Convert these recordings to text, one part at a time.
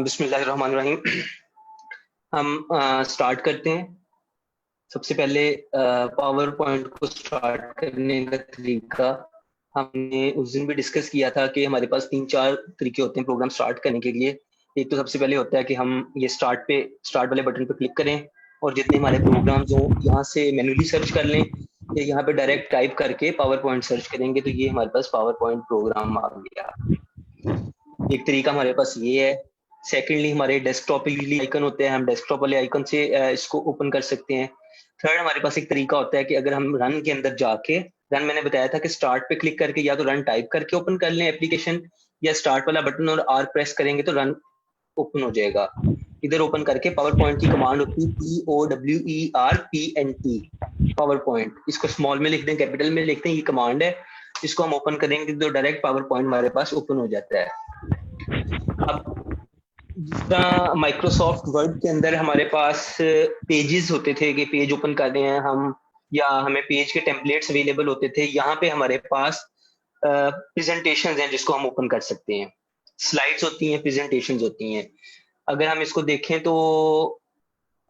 बिस्मिल्लाहिर्रहमानिर्रहीम। हम स्टार्ट करते हैं। सबसे पहले पावर पॉइंट को स्टार्ट करने का तरीका हमने उस दिन भी डिस्कस किया था कि हमारे पास 3-4 तरीके होते हैं प्रोग्राम स्टार्ट करने के लिए। एक तो सबसे पहले होता है कि हम ये स्टार्ट वाले बटन पे क्लिक करें और जितने हमारे प्रोग्राम्स हो यहाँ से मैन्युअली सर्च कर लें, या यहाँ पे डायरेक्ट टाइप करके पावर पॉइंट सर्च करेंगे तो ये हमारे पास पावर पॉइंट प्रोग्राम आ गया। एक तरीका हमारे पास ये है। सेकेंडली, हमारे डेस्कटॉप पे यूजली आइकन होते हैं, हम डेस्कटॉप वाले आइकन से इसको ओपन कर सकते हैं। थर्ड, हमारे पास एक तरीका होता है कि अगर हम रन के अंदर जाके, रन मैंने बताया था कि स्टार्ट पे क्लिक करके या तो रन टाइप करके ओपन कर लें एप्लीकेशन, या स्टार्ट वाला बटन और आर प्रेस करेंगे तो रन ओपन हो जाएगा। इधर ओपन करके पावर पॉइंट की कमांड होती है POWERPNT, पावर पॉइंट। इसको स्मॉल में लिख दें, कैपिटल में लिखते हैं, ये कमांड है। इसको हम ओपन करेंगे तो डायरेक्ट पावर पॉइंट हमारे पास ओपन हो जाता है। अब जितना माइक्रोसॉफ्ट वर्ड के अंदर हमारे पास पेजेस होते थे कि पेज ओपन कर रहे हैं हम, या हमें पेज के टेम्पलेट्स अवेलेबल होते थे, यहाँ पे हमारे पास प्रेजेंटेशंस हैं जिसको हम ओपन कर सकते हैं। स्लाइड्स होती हैं, प्रेजेंटेशंस होती हैं। अगर हम इसको देखें तो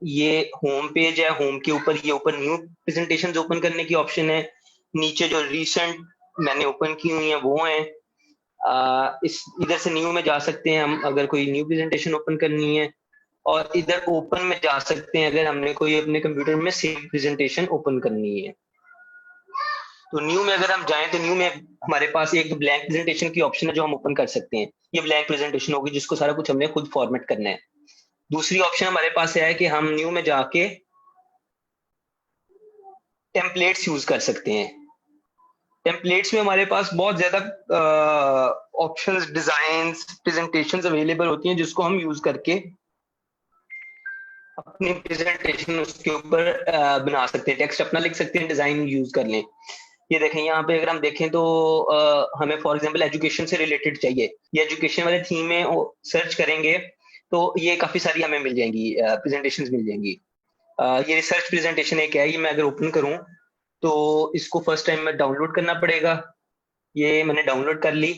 ये होम पेज है, होम के ऊपर ये ऊपर न्यू प्रेजेंटेशंस ओपन करने की ऑप्शन है। नीचे जो रिसेंट मैंने ओपन की हुई हैं वो हैं। इस इधर से न्यू में जा सकते हैं हम अगर कोई न्यू प्रेजेंटेशन ओपन करनी है, और इधर ओपन में जा सकते हैं अगर हमने कोई अपने कंप्यूटर में सेव प्रेजेंटेशन ओपन करनी है। तो न्यू में अगर हम जाएं तो न्यू में हमारे पास एक ब्लैंक प्रेजेंटेशन की ऑप्शन है जो हम ओपन कर सकते हैं। ये ब्लैंक प्रेजेंटेशन होगी जिसको सारा कुछ हमने खुद फॉर्मेट करना है। दूसरी ऑप्शन हमारे पास है कि हम न्यू में जाके टेम्पलेट्स यूज कर सकते हैं। टेम्पलेट्स में हमारे पास बहुत ज्यादा ऑप्शंस, डिजाइन्स, प्रेजेंटेशंस अवेलेबल होती हैं जिसको हम यूज करके अपनी प्रेजेंटेशन उसके ऊपर बना सकते हैं। टेक्स्ट अपना लिख सकते हैं, डिजाइन यूज कर लें। ये देखें, यहाँ पे अगर हम देखें तो हमें फॉर एग्जांपल एजुकेशन से रिलेटेड चाहिए, ये एजुकेशन वाले थीम में सर्च करेंगे तो ये काफी सारी हमें मिल जाएंगी, प्रेजेंटेशंस मिल जाएंगी। ये रिसर्च प्रेजेंटेशन एक है, ये मैं अगर ओपन करूं तो इसको फर्स्ट टाइम में डाउनलोड करना पड़ेगा। ये मैंने डाउनलोड कर ली।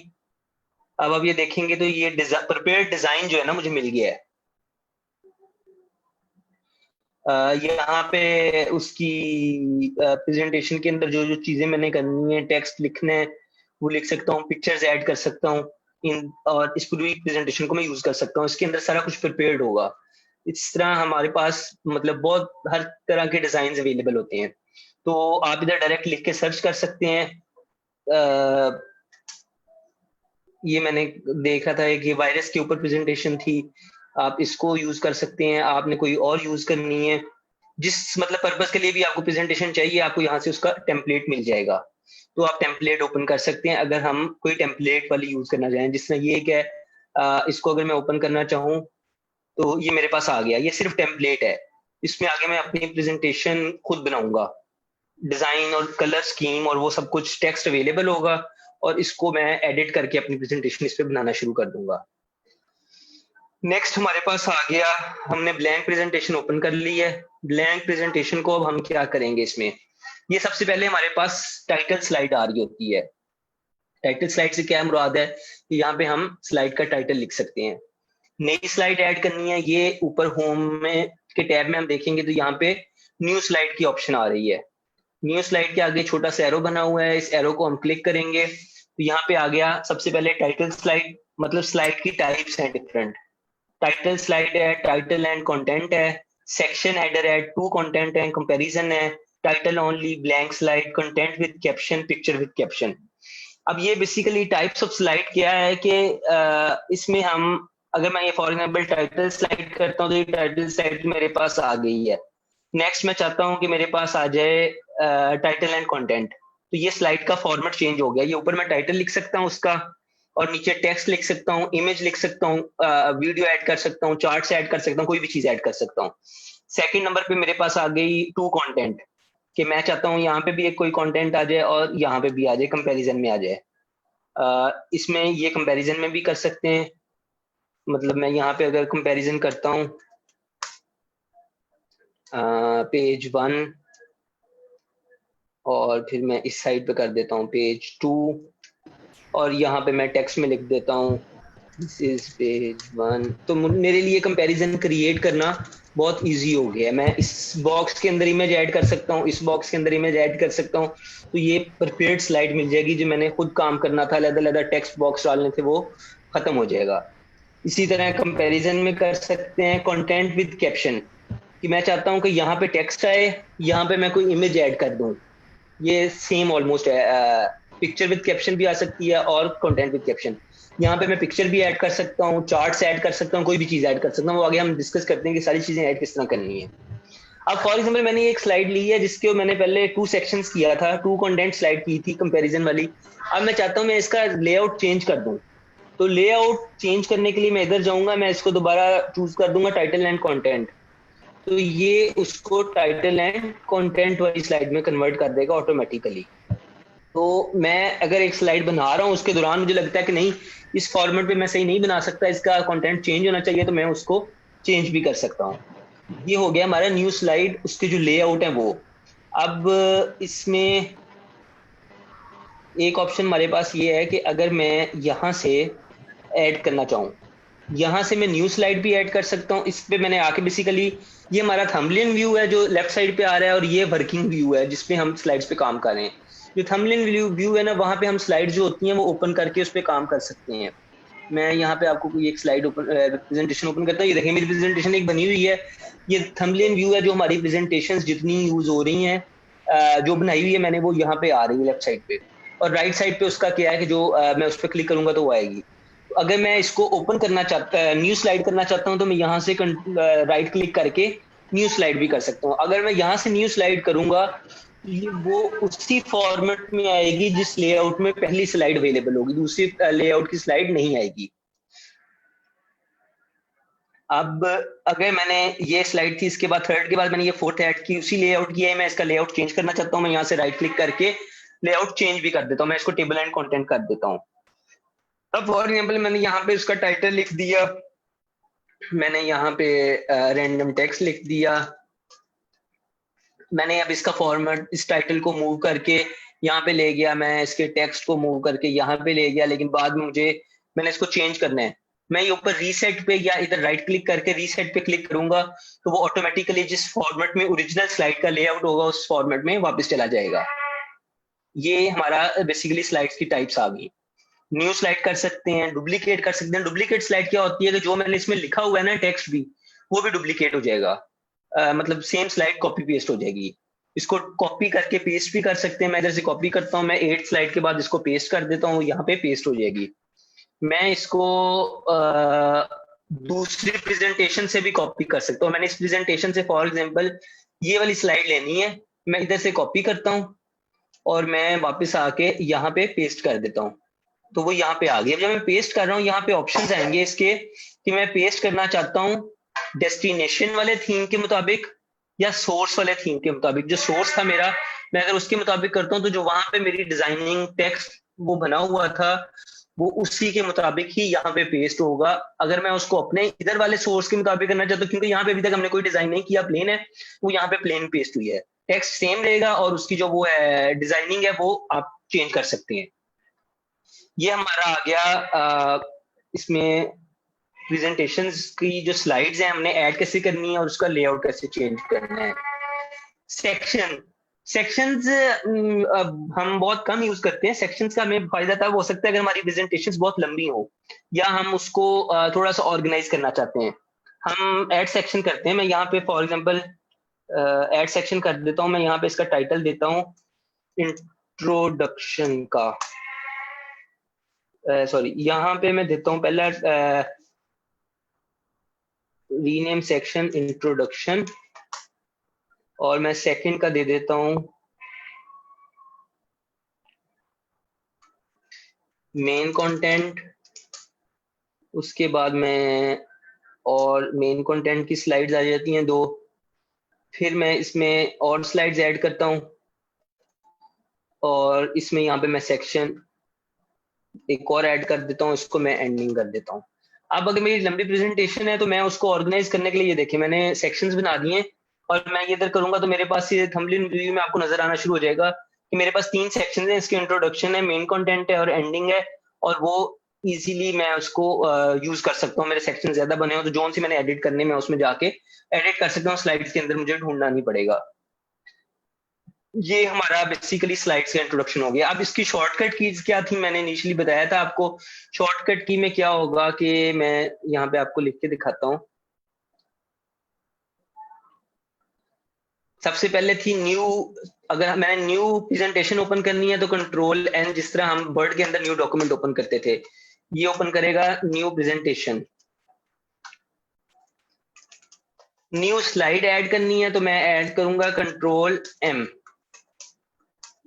अब ये देखेंगे तो ये प्रिपेयर्ड डिजाइन जो है ना मुझे मिल गया है। यहाँ पे उसकी प्रेजेंटेशन के अंदर जो जो चीजें मैंने करनी है, टेक्स्ट लिखना है वो लिख सकता हूँ, पिक्चर्स ऐड कर सकता हूँ इन, और इस पूरी प्रेजेंटेशन को मैं यूज कर सकता हूँ। इसके अंदर सारा कुछ प्रिपेयर्ड होगा। इस तरह हमारे पास मतलब बहुत हर तरह के डिजाइन अवेलेबल होते हैं। तो आप इधर डायरेक्ट लिख के सर्च कर सकते हैं। ये मैंने देखा था कि वायरस के ऊपर प्रेजेंटेशन थी, आप इसको यूज कर सकते हैं। आपने कोई और यूज करनी है, जिस मतलब पर्पस के लिए भी आपको प्रेजेंटेशन चाहिए, आपको यहाँ से उसका टेम्पलेट मिल जाएगा। तो आप टेम्पलेट ओपन कर सकते हैं अगर हम कोई टेम्पलेट वाली यूज करना चाहें। जिसमें ये क्या है, इसको अगर मैं ओपन करना चाहूँ तो ये मेरे पास आ गया। ये सिर्फ टेम्पलेट है, इसमें आगे मैं अपनी प्रेजेंटेशन खुद बनाऊंगा। डिजाइन और कलर स्कीम और वो सब कुछ टेक्स्ट अवेलेबल होगा, और इसको मैं एडिट करके अपनी प्रेजेंटेशन इस पे बनाना शुरू कर दूंगा। नेक्स्ट हमारे पास आ गया, हमने ब्लैंक प्रेजेंटेशन ओपन कर ली है। ब्लैंक प्रेजेंटेशन को अब हम क्या करेंगे इसमें, ये सबसे पहले हमारे पास टाइटल स्लाइड आ रही होती है। टाइटल स्लाइड से क्या मुराद है कि यहाँ पे हम स्लाइड का टाइटल लिख सकते हैं। नई स्लाइड ऐड करनी है, ये ऊपर होम में के टैब में हम देखेंगे तो यहाँ पे न्यू स्लाइड की ऑप्शन आ रही है। न्यू स्लाइड के आगे छोटा सा एरो बना हुआ है, इस एरो को हम क्लिक करेंगे तो यहाँ पे आ गया सबसे पहले टाइटल स्लाइड, मतलब स्लाइड की टाइप्स हैं डिफरेंट। टाइटल स्लाइड है, टाइटल एंड कंटेंट है, सेक्शन हेडर है, टू कंटेंट है, कंपैरिजन है, title only, blank slide, content with caption, picture with caption. अब ये बेसिकली टाइप्स ऑफ स्लाइड क्या है कि इसमें हम, अगर मैं ये फॉर एग्जांपल टाइटल स्लाइड करता हूँ तो ये टाइटल स्लाइड मेरे पास आ गई है। नेक्स्ट मैं चाहता हूँ कि मेरे पास आ जाए टाइटल एंड कंटेंट, तो ये स्लाइड का फॉर्मेट चेंज हो गया। ये ऊपर मैं टाइटल लिख सकता हूँ उसका, और नीचे टेक्स्ट लिख सकता हूँ, इमेज लिख सकता हूँ, वीडियो ऐड कर सकता हूँ, चार्ट्स ऐड कर सकता हूँ, कोई भी चीज ऐड कर सकता हूँ। सेकंड नंबर पे मेरे पास आ गई टू कंटेंट, कि मैं चाहता हूँ यहाँ पे भी एक कोई कंटेंट आ जाए और यहाँ पे भी आ जाए, कंपैरिजन में आ जाए। इसमें ये कंपैरिजन में भी कर सकते हैं, मतलब मैं यहाँ पे अगर कंपैरिजन करता हूँ पेज 1 और फिर मैं इस साइड पे कर देता हूँ पेज 2 और यहाँ पे मैं टेक्स्ट में लिख देता हूँ दिस इज पेज 1, तो मेरे लिए कंपैरिजन क्रिएट करना बहुत इजी हो गया है। मैं इस बॉक्स के अंदर इमेज ऐड कर सकता हूँ, इस बॉक्स के अंदर इमेज ऐड कर सकता हूँ, तो ये परफेक्ट स्लाइड मिल जाएगी। जो मैंने खुद काम करना था, अलग-अलग टेक्स्ट बॉक्स डालने थे, वो खत्म हो जाएगा। इसी तरह कंपैरिजन में कर सकते हैं कंटेंट विद कैप्शन, कि मैं चाहता हूं कि यहाँ पे टेक्स्ट आए, यहाँ पे मैं कोई इमेज ऐड कर दूं। ये सेम ऑलमोस्ट है, पिक्चर विद कैप्शन भी आ सकती है और कंटेंट विद कैप्शन। यहाँ पे मैं पिक्चर भी ऐड कर सकता हूँ, चार्ट्स ऐड कर सकता हूँ, कोई भी चीज ऐड कर सकता हूँ। वो आगे हम डिस्कस करते हैं कि सारी चीजें ऐड किस तरह करनी है। अब फॉर एग्जाम्पल मैंने एक स्लाइड ली है जिसके मैंने पहले 2 सेक्शंस किया था, 2 कंटेंट स्लाइड की थी कंपैरिजन वाली। अब मैं चाहता हूँ मैं इसका लेआउट चेंज कर दूं, तो लेआउट चेंज करने के लिए मैं इधर जाऊंगा, मैं इसको दोबारा चूज कर दूंगा टाइटल एंड कंटेंट, तो ये उसको टाइटल एंड कंटेंट वाली स्लाइड में कन्वर्ट कर देगा ऑटोमेटिकली। तो मैं अगर एक स्लाइड बना रहा हूँ उसके दौरान मुझे लगता है कि नहीं, इस फॉर्मेट पे मैं सही नहीं बना सकता, इसका कंटेंट चेंज होना चाहिए, तो मैं उसको चेंज भी कर सकता हूँ। ये हो गया हमारा न्यू स्लाइड, उसके जो लेआउट है वो। अब इसमें एक ऑप्शन हमारे पास ये है कि अगर मैं यहाँ से ऐड करना चाहूँ, यहाँ से मैं न्यू स्लाइड भी ऐड कर सकता हूँ। इस पे मैंने आके बेसिकली, ये हमारा थंबनेल व्यू है जो लेफ्ट साइड पे आ रहा है, और ये वर्किंग व्यू है जिसपे हम स्लाइड्स पे काम कर रहे हैं। जो थंबनेल व्यू है ना, वहां पे हम स्लाइड जो होती हैं वो ओपन करके उस पे काम कर सकते हैं। मैं यहाँ पे आपको कोई एक स्लाइड ओपन, प्रेजेंटेशन ओपन करता हूँ। ये देखिए मेरी प्रेजेंटेशन एक बनी हुई है। ये थंबनेल व्यू है जो हमारी प्रेजेंटेशन जितनी यूज हो रही हैं, जो बनाई हुई है मैंने, वो यहाँ पे आ रही है लेफ्ट साइड पे। और राइट साइड पे उसका क्या है कि जो मैं उस पर क्लिक करूंगा तो वो आएगी। तो अगर मैं इसको ओपन करना चाहता, न्यू स्लाइड करना चाहता हूँ, तो मैं यहाँ से राइट क्लिक करके न्यू स्लाइड भी कर सकता हूँ। अगर मैं यहाँ से न्यू स्लाइड करूंगा, ये वो उसी फॉर्मेट में आएगी जिस लेआउट में पहली स्लाइड अवेलेबल होगी, दूसरी लेआउट की स्लाइड नहीं आएगी। अब अगर मैंने ये स्लाइड थी, इसके बाद थर्ड के बाद मैंने ये फोर्थ ऐड की, उसी लेआउट की है, मैं इसका लेआउट चेंज करना चाहता हूँ, मैं यहाँ से राइट क्लिक करके लेआउट चेंज भी कर देता हूँ। मैं इसको टेबल एंड कंटेंट कर देता हूँ। अब फॉर एग्जाम्पल मैंने यहाँ पे उसका टाइटल लिख दिया, मैंने यहाँ पे रैंडम टेक्स्ट लिख दिया। मैंने अब इसका फॉर्मेट, इस टाइटल को मूव करके यहाँ पे ले गया, मैं इसके टेक्स्ट को मूव करके यहाँ पे ले गया, लेकिन बाद में मैंने इसको चेंज करना है। मैं ये ऊपर रीसेट पे या इधर राइट क्लिक करके रीसेट पे क्लिक करूंगा, तो वो ऑटोमेटिकली जिस फॉर्मेट में ओरिजिनल स्लाइड का लेआउट होगा उस फॉर्मेट में वापस चला जाएगा। ये हमारा बेसिकली स्लाइड्स की टाइप्स आ गई। न्यू स्लाइड कर सकते हैं, डुप्लीकेट कर सकते हैं। डुप्लीकेट स्लाइड क्या होती है कि जो मैंने इसमें लिखा हुआ है ना टेक्स्ट भी, वो भी डुप्लीकेट हो जाएगा। मतलब सेम स्लाइड कॉपी पेस्ट हो जाएगी। इसको कॉपी करके पेस्ट भी कर सकते हैं। मैं इधर से कॉपी करता हूँ, मैं 8 स्लाइड के बाद इसको पेस्ट कर देता हूँ, यहाँ पे पेस्ट हो जाएगी। मैं इसको दूसरी प्रेजेंटेशन से भी कॉपी कर सकता हूँ। मैंने इस प्रेजेंटेशन से फॉर एग्जांपल ये वाली स्लाइड लेनी है, मैं इधर से कॉपी करता हूँ और मैं वापस आके यहाँ पे पेस्ट कर देता हूँ, तो वो यहाँ पे आ गया। जब मैं पेस्ट कर रहा हूँ, यहाँ पे ऑप्शंस आएंगे इसके कि मैं पेस्ट करना चाहता हूँ डेस्टिनेशन वाले थीम के मुताबिक या सोर्स वाले थीम के मुताबिक। जो सोर्स था मेरा, मैं अगर उसके मुताबिक करता हूँ तो जो वहां पे मेरी डिजाइनिंग टेक्स्ट वो बना हुआ था वो उसी के मुताबिक ही यहाँ पे पेस्ट होगा। अगर मैं उसको अपने इधर वाले सोर्स के मुताबिक करना चाहता हूँ, क्योंकि यहाँ पे अभी तक हमने कोई डिजाइन नहीं किया, प्लेन है, वो यहाँ पे प्लेन पेस्ट हुई है, टेक्स्ट सेम रहेगा और उसकी जो वो है डिजाइनिंग है वो आप चेंज कर सकते हैं। ये हमारा आ गया इसमें प्रेजेंटेशंस की जो स्लाइड्स हैं हमने ऐड कैसे करनी है और उसका लेआउट कैसे चेंज करना है। सेक्शंस हम बहुत कम यूज करते हैं। सेक्शंस का हमें फायदा तब हो सकता है अगर हमारी प्रेजेंटेशंस बहुत लंबी हो या हम उसको थोड़ा सा ऑर्गेनाइज करना चाहते हैं, हम ऐड सेक्शन करते हैं। मैं यहाँ पे फॉर एग्जांपल ऐड सेक्शन कर देता हूँ। मैं यहाँ पे इसका टाइटल देता हूँ इंट्रोडक्शन का, सॉरी यहाँ पे मैं देता हूँ पहला रीनेम सेक्शन इंट्रोडक्शन, और मैं सेकंड का दे देता हूँ मेन कंटेंट। उसके बाद मैं और मेन कंटेंट की स्लाइड्स आ जाती हैं 2, फिर मैं इसमें और स्लाइड्स ऐड करता हूँ और इसमें यहाँ पे मैं सेक्शन एक और ऐड कर देता हूँ, इसको मैं एंडिंग कर देता हूँ। अब अगर मेरी लंबी प्रेजेंटेशन है तो मैं उसको ऑर्गेनाइज करने के लिए, ये देखिए मैंने सेक्शंस बना दिए और मैं ये इधर करूंगा तो मेरे पास ये थंबनेल व्यू में आपको नजर आना शुरू हो जाएगा कि मेरे पास 3 सेक्शंस हैं, इसके इंट्रोडक्शन है, मेन कंटेंट है और एंडिंग है, और वो इजीली मैं उसको यूज कर सकता हूँ। मेरे सेक्शन ज्यादा बने हो तो जोन सी मैंने एडिट करने में उसमें जाके एडिट कर सकता हूँ, स्लाइड्स के अंदर मुझे ढूंढना नहीं पड़ेगा। ये हमारा बेसिकली स्लाइड्स का इंट्रोडक्शन हो गया। अब इसकी शॉर्टकट कीज क्या थी, मैंने इनिशियली बताया था आपको। शॉर्टकट की में क्या होगा कि मैं यहाँ पे आपको लिख के दिखाता हूँ। सबसे पहले थी न्यू, अगर मैंने न्यू प्रेजेंटेशन ओपन करनी है तो कंट्रोल एन, जिस तरह हम वर्ड के अंदर न्यू डॉक्यूमेंट ओपन करते थे, ये ओपन करेगा new presentation. New slide add करनी है तो मैं ऐड करूंगा कंट्रोल एम।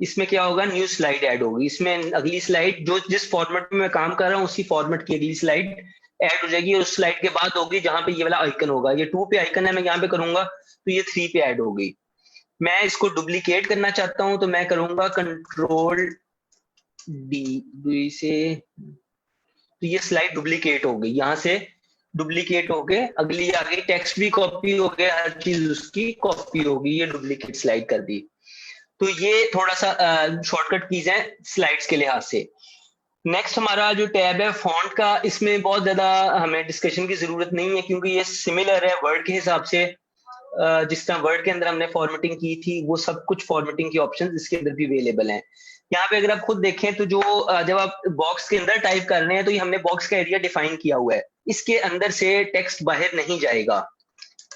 इसमें क्या होगा, न्यू स्लाइड ऐड होगी। इसमें अगली स्लाइड जो जिस फॉर्मेट में मैं काम कर रहा हूँ उसी फॉर्मेट की अगली स्लाइड ऐड हो जाएगी, और उस स्लाइड के बाद होगी जहां पे ये वाला आइकन होगा। ये 2 पे आइकन है, मैं यहाँ पे करूंगा तो ये 3 पे ऐड होगी। मैं इसको डुप्लीकेट करना चाहता हूं तो मैं करूंगा कंट्रोल डी से, तो ये स्लाइड डुप्लीकेट हो गई, यहाँ से डुप्लीकेट हो गए, अगली आ गई, टेक्स्ट भी कॉपी हो गया, हर चीज उसकी कॉपी होगी, ये डुप्लीकेट स्लाइड कर दी। तो ये थोड़ा सा शॉर्टकट कीज है स्लाइड्स के लिहाज से। नेक्स्ट हमारा जो टैब है फॉन्ट का, इसमें बहुत ज्यादा हमें डिस्कशन की जरूरत नहीं है क्योंकि ये सिमिलर है वर्ड के हिसाब से। जिस तरह वर्ड के अंदर हमने फॉर्मेटिंग की थी वो सब कुछ फॉर्मेटिंग की ऑप्शंस इसके अंदर भी अवेलेबल हैं। यहाँ पे अगर आप खुद देखें तो जो जब आप बॉक्स के अंदर टाइप कर रहे हैं तो ये हमने बॉक्स का एरिया डिफाइन किया हुआ है, इसके अंदर से टेक्स्ट बाहर नहीं जाएगा।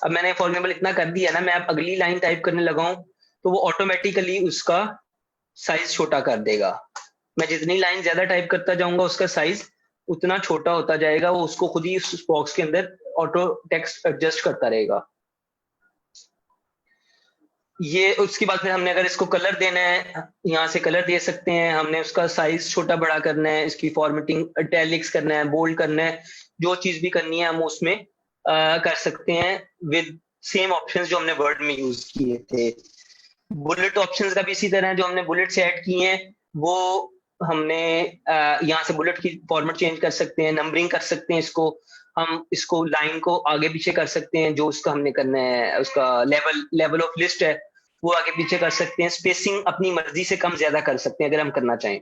अब मैंने फॉर एग्जाम्पल इतना कर दिया ना, मैं अब अगली लाइन टाइप करने लगा हूं तो वो ऑटोमेटिकली उसका साइज छोटा कर देगा। मैं जितनी लाइन ज्यादा टाइप करता जाऊंगा उसका साइज उतना छोटा होता जाएगा, वो उसको खुद ही उस बॉक्स के अंदर ऑटो टेक्स्ट एडजस्ट करता रहेगा। ये उसके बाद फिर हमने अगर इसको कलर देना है, यहाँ से कलर दे सकते हैं, हमने उसका साइज छोटा बड़ा करना है, इसकी फॉर्मेटिंग इटैलिक्स करना है, बोल्ड करना है, जो चीज भी करनी है हम उसमें कर सकते हैं विद सेम ऑप्शंस जो हमने वर्ड में यूज किए थे। बुलेट ऑप्शंस का भी इसी तरह है, जो हमने बुलेट्स ऐड किए हैं वो हमने यहाँ से बुलेट की फॉर्मेट चेंज कर सकते हैं, नंबरिंग कर सकते हैं, इसको हम इसको लाइन को आगे पीछे कर सकते हैं, जो उसका हमने करना है उसका लेवल ऑफ लिस्ट है वो आगे पीछे कर सकते हैं, स्पेसिंग अपनी मर्जी से कम ज्यादा कर सकते हैं अगर हम करना चाहें।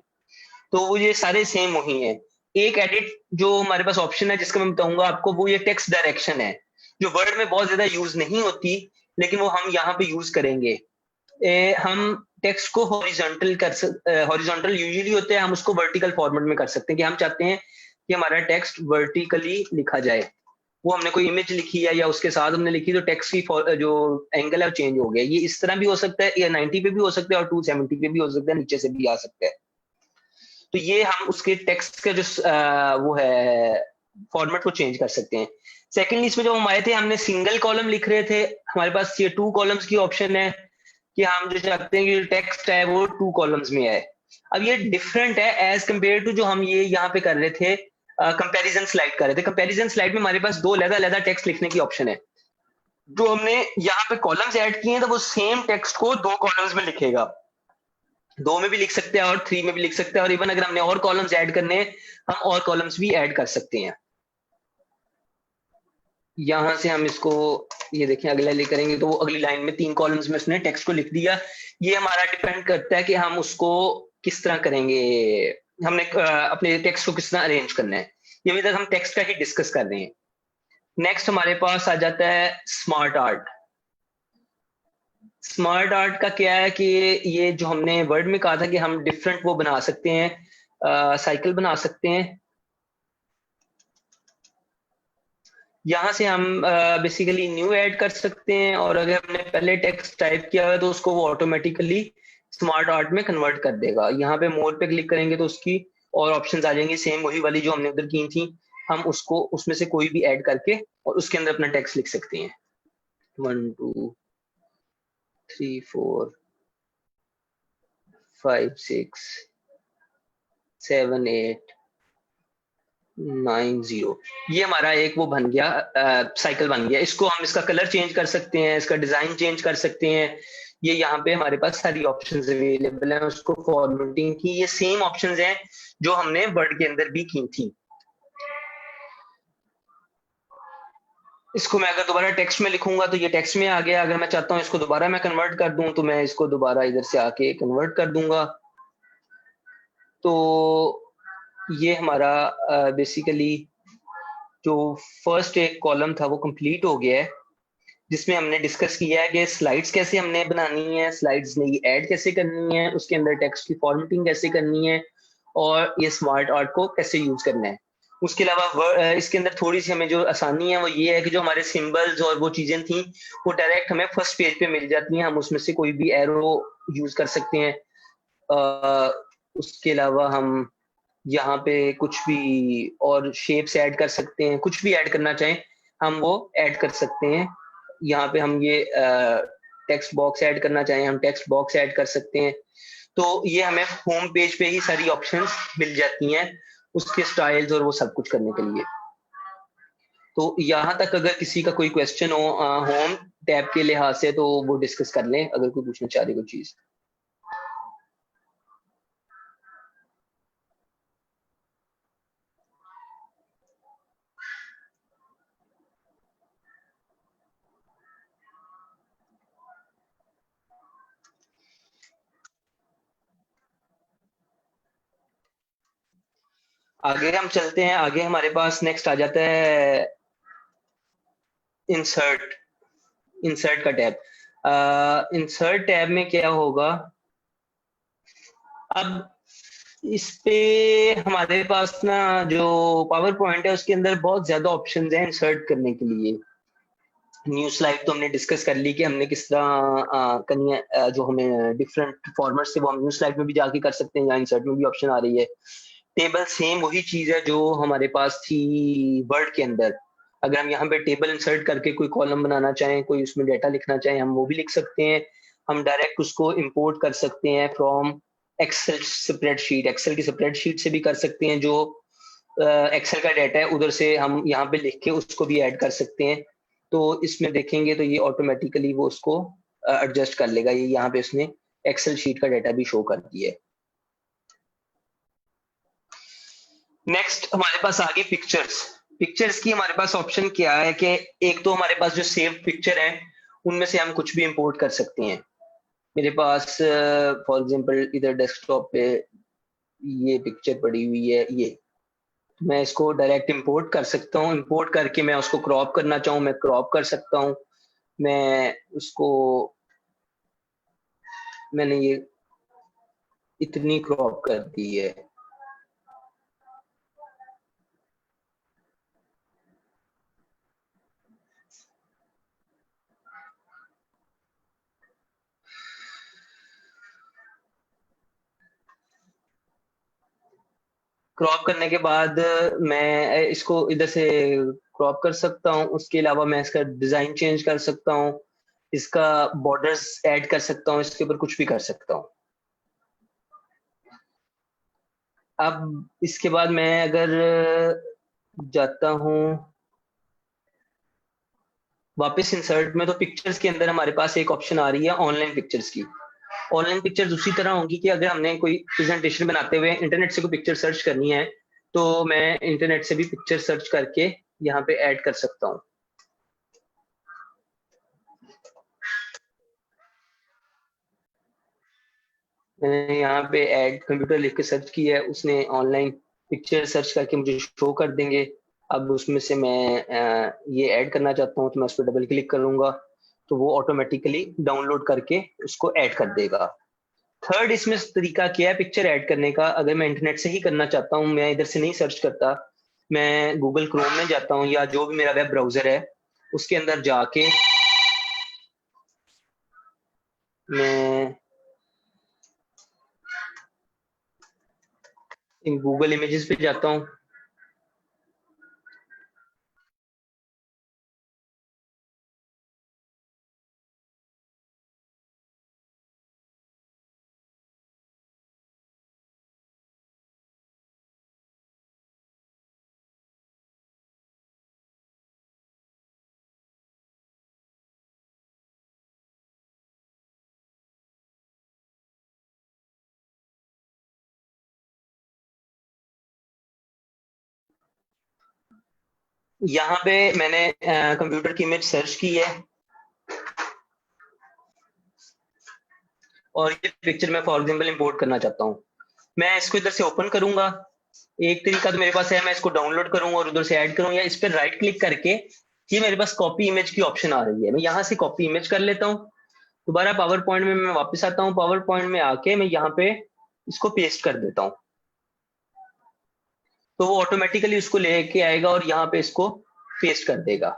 तो वो ये सारे सेम वही है। एक एडिट जो हमारे पास ऑप्शन है जिसका मैं बताऊंगा आपको, वो ये टेक्स्ट डायरेक्शन है, जो वर्ड में बहुत ज्यादा यूज नहीं होती लेकिन वो हम यहाँ पे यूज करेंगे। हम टेक्स्ट को हॉरिजॉन्टल हॉरिजॉन्टल यूजुअली होते हैं, हम उसको वर्टिकल फॉर्मेट में कर सकते हैं कि हम चाहते हैं कि हमारा टेक्स्ट वर्टिकली लिखा जाए। वो हमने कोई इमेज लिखी है या उसके साथ हमने लिखी तो टेक्स्ट की जो एंगल है वो चेंज हो गया। ये इस तरह भी हो सकता है, या 90 पे भी हो सकता है और 270 पे भी हो सकता है, नीचे से भी आ सकता है। तो ये हम उसके टेक्स्ट का जो वो है फॉर्मेट को चेंज कर सकते हैं। सेकेंडली इसमें जब हम आए थे हमने सिंगल कॉलम लिख रहे थे, हमारे पास ये 2 कॉलम्स की ऑप्शन है कि हम जो चाहते हैं कि टेक्स्ट है वो 2 कॉलम्स में है। अब ये डिफरेंट है एज कम्पेयर टू जो हम ये यहाँ पे कर रहे थे, कंपैरिजन स्लाइड कर रहे थे। कंपैरिजन स्लाइड में हमारे पास 2 अलग-अलग टेक्स्ट लिखने की ऑप्शन है। जो हमने यहाँ पे कॉलम्स ऐड किए हैं तो वो सेम टेक्स्ट को 2 कॉलम्स में लिखेगा। 2 में भी लिख सकते हैं और 3 में भी लिख सकते हैं, और इवन अगर हमने और कॉलम्स ऐड करने हैं हम और कॉलम्स भी ऐड कर सकते हैं। यहां से हम इसको ये देखें अगला लाइन करेंगे तो अगली लाइन में 3 कॉलम्स में उसने टेक्स्ट को लिख दिया। ये हमारा डिपेंड करता है कि हम उसको किस तरह करेंगे, हमने अपने टेक्स्ट को किस तरह अरेंज करना है। ये अभी तक हम टेक्स्ट का ही डिस्कस कर रहे हैं। नेक्स्ट हमारे पास आ जाता है स्मार्ट आर्ट। स्मार्ट आर्ट का क्या है कि ये जो हमने वर्ड में कहा था कि हम डिफरेंट वो बना सकते हैं, साइकिल बना सकते हैं। यहाँ से हम बेसिकली न्यू ऐड कर सकते हैं, और अगर हमने पहले टेक्स्ट टाइप किया है तो उसको वो ऑटोमेटिकली स्मार्ट आर्ट में कन्वर्ट कर देगा। यहाँ पे मोर पे क्लिक करेंगे तो उसकी और ऑप्शंस आ जाएंगी, सेम वही वाली जो हमने उधर की थी। हम उसको उसमें से कोई भी ऐड करके और उसके अंदर अपना टेक्स्ट लिख सकते हैं। 1 2 3 4 5 6 7 8 9 0। ये हमारा एक वो बन गया, साइकिल बन गया। इसको हम इसका कलर चेंज कर सकते हैं, इसका डिजाइन चेंज कर सकते हैं। ये यहाँ पे हमारे पास सारी ऑप्शंस अवेलेबल हैं। उसको फॉर्मेटिंग की ये सेम ऑप्शंस हैं जो हमने वर्ड के अंदर भी की थी। इसको मैं अगर दोबारा टेक्स्ट में लिखूंगा तो ये टेक्स्ट में आ गया। अगर मैं चाहता हूँ इसको दोबारा मैं कन्वर्ट कर दूं तो मैं इसको दोबारा इधर से आके कन्वर्ट कर दूंगा। तो ये हमारा बेसिकली जो फर्स्ट एक कॉलम था वो कंप्लीट हो गया है, जिसमें हमने डिस्कस किया है कि स्लाइड्स कैसे हमने बनानी है, स्लाइड्स में ऐड कैसे करनी है, उसके अंदर टेक्स्ट की फॉर्मेटिंग कैसे करनी है, और ये स्मार्ट आर्ट को कैसे यूज करना है। उसके अलावा इसके अंदर थोड़ी सी हमें जो आसानी है वो ये है कि जो हमारे सिंबल्स और वो चीजें थी वो डायरेक्ट हमें फर्स्ट पेज पे मिल जाती हैं। हम उसमें से कोई भी एरो यूज कर सकते हैं। उसके अलावा हम यहाँ पे कुछ भी और शेप्स ऐड कर सकते हैं, कुछ भी ऐड करना चाहें हम वो ऐड कर सकते हैं। यहाँ पे हम ये टेक्स्ट बॉक्स ऐड करना चाहें हम टेक्स्ट बॉक्स ऐड कर सकते हैं। तो ये हमें होम पेज पे ही सारी ऑप्शंस मिल जाती हैं उसके स्टाइल्स और वो सब कुछ करने के लिए। तो यहाँ तक अगर किसी का कोई क्वेश्चन हो होम टैब के लिहाज से तो वो डिस्कस कर लें, अगर कोई पूछना चाह रहे कोई चीज। आगे हम चलते हैं। आगे हमारे पास नेक्स्ट आ जाता है इंसर्ट। इंसर्ट का टैब। इंसर्ट टैब में क्या होगा, अब इस पे हमारे पास ना जो पावर पॉइंट है उसके अंदर बहुत ज्यादा ऑप्शंस हैं इंसर्ट करने के लिए। न्यू स्लाइड तो हमने डिस्कस कर ली कि हमने किस तरह करनी है। जो हमें डिफरेंट फॉर्मेट से वो हम न्यू स्लाइड में भी जाके कर सकते हैं, या इंसर्ट में भी ऑप्शन आ रही है। टेबल सेम वही चीज है जो हमारे पास थी वर्ड के अंदर। अगर हम यहाँ पे टेबल इंसर्ट करके कोई कॉलम बनाना चाहें, कोई उसमें डेटा लिखना चाहें, हम वो भी लिख सकते हैं। हम डायरेक्ट उसको इंपोर्ट कर सकते हैं फ्रॉम एक्सेल स्प्रेडशीट। एक्सेल की स्प्रेडशीट से भी कर सकते हैं। जो एक्सेल का डाटा है उधर से हम यहाँ पे लिख के उसको भी ऐड कर सकते हैं। तो इसमें देखेंगे तो ये ऑटोमेटिकली वो उसको एडजस्ट कर लेगा। ये यहाँ पे उसने एक्सेल शीट का डाटा भी शो कर दिया है। नेक्स्ट हमारे पास आ गई पिक्चर्स। पिक्चर्स की हमारे पास ऑप्शन क्या है कि एक तो हमारे पास जो सेव पिक्चर है उनमें से हम कुछ भी इंपोर्ट कर सकते हैं। मेरे पास फॉर एग्जांपल इधर डेस्कटॉप पे ये पिक्चर पड़ी हुई है, ये मैं इसको डायरेक्ट इंपोर्ट कर सकता हूँ। इंपोर्ट करके मैं उसको क्रॉप करना चाहूँ मैं क्रॉप कर सकता हूँ। मैं उसको मैंने ये इतनी क्रॉप कर दी है। क्रॉप करने के बाद मैं इसको इधर से क्रॉप कर सकता हूँ। उसके अलावा मैं इसका डिजाइन चेंज कर सकता हूँ, इसका बॉर्डर्स ऐड कर सकता हूँ, इसके ऊपर कुछ भी कर सकता हूँ। अब इसके बाद मैं अगर जाता हूँ वापस इंसर्ट में, तो पिक्चर्स के अंदर हमारे पास एक ऑप्शन आ रही है ऑनलाइन पिक्चर्स की। ऑनलाइन पिक्चर्स उसी तरह होंगी कि अगर हमने कोई प्रेजेंटेशन बनाते हुए इंटरनेट से कोई पिक्चर सर्च करनी है तो मैं इंटरनेट से भी पिक्चर सर्च करके यहाँ पे ऐड कर सकता हूँ। मैंने यहाँ पे ऐड कंप्यूटर लिख के सर्च किया है, उसने ऑनलाइन पिक्चर सर्च करके मुझे शो कर देंगे। अब उसमें से मैं ये ऐड करना चाहता हूँ तो मैं उस पर डबल क्लिक करूंगा तो वो ऑटोमेटिकली डाउनलोड करके उसको ऐड कर देगा। थर्ड इसमें तरीका क्या है पिक्चर ऐड करने का, अगर मैं इंटरनेट से ही करना चाहता हूँ, मैं इधर से नहीं सर्च करता, मैं गूगल क्रोम में जाता हूँ या जो भी मेरा वेब ब्राउजर है उसके अंदर जाके मैं गूगल इमेजेस पे जाता हूँ। यहाँ पे मैंने कंप्यूटर की इमेज सर्च की है और ये पिक्चर मैं फॉर एग्जाम्पल इंपोर्ट करना चाहता हूँ। मैं इसको इधर से ओपन करूंगा, एक तरीका तो मेरे पास है, मैं इसको डाउनलोड करूंगा और उधर से ऐड करूँ, या इस पर राइट क्लिक करके ये मेरे पास कॉपी इमेज की ऑप्शन आ रही है, मैं यहाँ से कॉपी इमेज कर लेता हूँ। दोबारा पावर पॉइंट में मैं वापस आता हूँ, पावर पॉइंट में आके मैं यहाँ पे इसको पेस्ट कर देता हूँ तो वो ऑटोमेटिकली उसको लेके आएगा और यहाँ पे इसको पेस्ट कर देगा।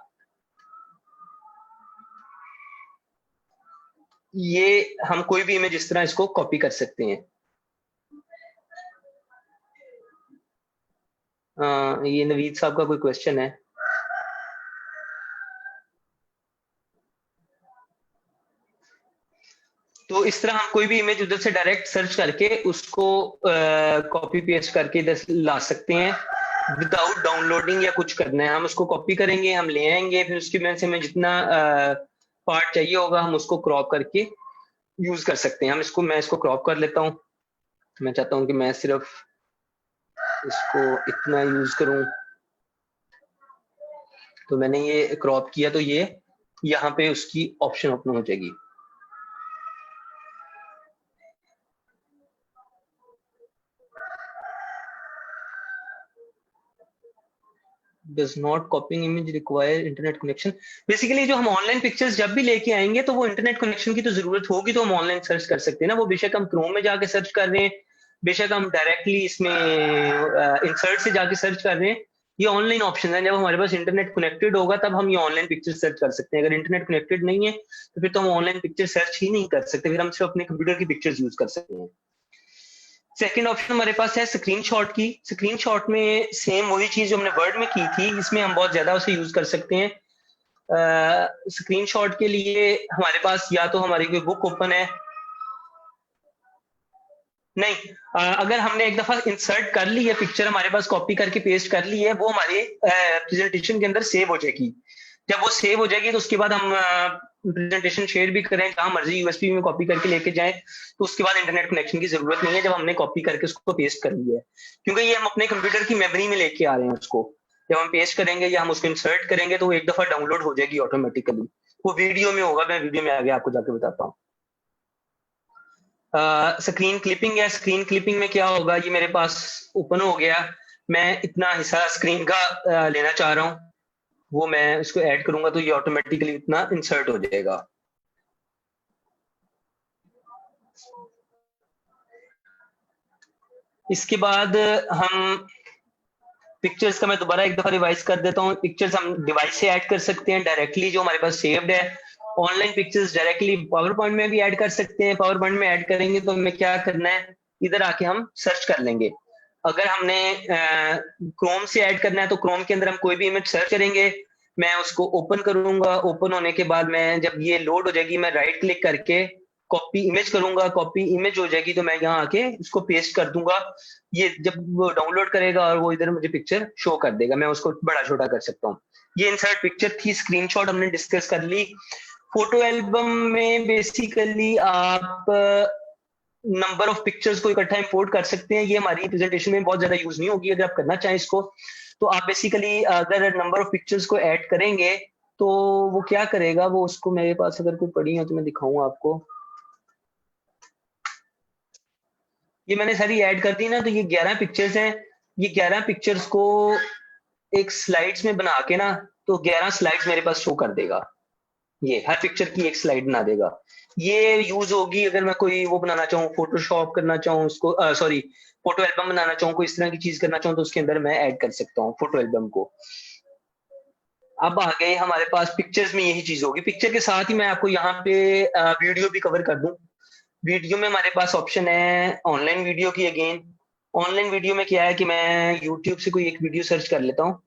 ये हम कोई भी इमेज इस तरह इसको कॉपी कर सकते हैं। ये नवीद साहब का कोई क्वेश्चन है? तो इस तरह हम कोई भी इमेज उधर से डायरेक्ट सर्च करके उसको कॉपी पेस्ट करके इधर ला सकते हैं विदाउट डाउनलोडिंग या कुछ करना है। हम उसको कॉपी करेंगे, हम ले आएंगे, फिर उसकी वजह से हमें जितना पार्ट चाहिए होगा हम उसको क्रॉप करके यूज कर सकते हैं। मैं इसको क्रॉप कर लेता हूँ। मैं चाहता हूँ कि मैं सिर्फ इसको इतना यूज करूं, तो मैंने ये क्रॉप किया तो ये यहाँ पे उसकी ऑप्शन ओपन हो जाएगी। Does not copying image require internet connection. Basically जो हम ऑनलाइन पिक्चर्स जब भी लेके आएंगे तो वो इंटरनेट कनेक्शन की तो जरूरत होगी, तो हम ऑनलाइन सर्च कर सकते हैं ना। वो बेशक हम क्रोम में जाके सर्च कर रहे हैं, बेशक हम डायरेक्टली इसमें इंसर्ट से जाके सर्च कर रहे हैं, ये ऑनलाइन ऑप्शन है। जब हमारे पास इंटरनेट कनेक्टेड होगा तब हम ये ऑनलाइन पिक्चर सर्च कर सकते हैं। अगर इंटरनेट कनेक्टेड नहीं है तो फिर तो हम ऑनलाइन पिक्चर सर्च ही नहीं कर सकते, फिर हम सिर्फ अपने कंप्यूटर की पिक्चर्स यूज कर सकते हैं। सेकंड ऑप्शन हमारे पास है स्क्रीनशॉट की। स्क्रीनशॉट में सेम वही चीज जो हमने वर्ड में की थी, इसमें हम बहुत ज्यादा उसे यूज कर सकते हैं। स्क्रीनशॉट के लिए हमारे पास या तो हमारी कोई बुक ओपन है, नहीं, अगर हमने एक दफा इंसर्ट कर ली है पिक्चर, हमारे पास कॉपी करके पेस्ट कर ली है, वो हमारे प्रेजेंटेशन के अंदर सेव हो जाएगी। जब वो सेव हो जाएगी तो उसके बाद हम प्रेजेंटेशन शेयर भी करें जहां मर्जी, यूएसबी में कॉपी करके लेके जाएं, तो उसके बाद इंटरनेट कनेक्शन की जरूरत नहीं है जब हमने कॉपी करके उसको पेस्ट कर लिया है, क्योंकि ये हम अपने कंप्यूटर की मेमोरी में लेके आ रहे हैं उसको। जब हम पेस्ट करेंगे या हम उसको इंसर्ट करेंगे तो वो एक दफा डाउनलोड हो जाएगी ऑटोमेटिकली। वो वीडियो में होगा, मैं वीडियो में आगे आपको जाके बताता हूँ। स्क्रीन क्लिपिंग है। स्क्रीन क्लिपिंग में क्या होगा, ये मेरे पास ओपन हो गया, मैं इतना हिस्सा स्क्रीन का लेना चाह रहा हूँ, वो मैं इसको ऐड करूंगा तो ये ऑटोमेटिकली इतना इंसर्ट हो जाएगा। इसके बाद हम पिक्चर्स का मैं दोबारा एक दफा रिवाइज कर देता हूँ। पिक्चर्स हम डिवाइस से ऐड कर सकते हैं डायरेक्टली, जो हमारे पास सेव्ड है। Online pictures directly power point में भी ऐड कर सकते हैं। पावर पॉइंट में ऐड करेंगे तो हमें क्या करना है, इधर आके हम सर्च कर लेंगे। अगर हमने क्रोम से ऐड करना है तो क्रोम के अंदर हम कोई भी इमेज सर्च करेंगे, मैं उसको ओपन करूंगा। ओपन होने के बाद मैं जब ये लोड हो जाएगी मैं राइट क्लिक करके कॉपी इमेज करूंगा, कॉपी इमेज हो जाएगी तो मैं यहाँ आके इसको पेस्ट कर दूंगा। ये जब वो डाउनलोड करेगा और वो इधर मुझे पिक्चर शो कर देगा, मैं उसको बड़ा छोटा कर सकता हूँ। ये इंसर्ट पिक्चर थी। स्क्रीनशॉट हमने डिस्कस कर ली। फोटो एल्बम में बेसिकली आप नंबर ऑफ पिक्चर्स को इकट्ठा इंपोर्ट कर सकते हैं। ये हमारी प्रेजेंटेशन में बहुत ज्यादा यूज नहीं होगी। अगर आप करना चाहें इसको, तो आप बेसिकली अगर नंबर ऑफ पिक्चर्स को ऐड करेंगे तो वो क्या करेगा, वो उसको मेरे पास अगर कोई पड़ी हो तो मैं दिखाऊंगा आपको। ये मैंने सारी ऐड कर दी ना, तो ये 11 पिक्चर्स हैं। ये 11 पिक्चर्स को एक स्लाइड्स में बना के ना, तो 11 स्लाइड्स मेरे पास शो कर देगा। ये हर पिक्चर की एक स्लाइड बना देगा। ये यूज होगी अगर मैं कोई वो बनाना चाहूँ, फोटोशॉप करना चाहूँ उसको, सॉरी, फोटो एल्बम बनाना चाहूँ, कोई इस तरह की चीज करना चाहूँ, तो उसके अंदर मैं ऐड कर सकता हूँ फोटो एल्बम को। अब आ गए हमारे पास पिक्चर्स में यही चीज होगी। पिक्चर के साथ ही मैं आपको यहाँ पे वीडियो भी कवर कर दूं। वीडियो में हमारे पास ऑप्शन है ऑनलाइन वीडियो की अगेन। ऑनलाइन वीडियो में क्या है कि मैं यूट्यूब से कोई एक वीडियो सर्च कर लेता हूँ।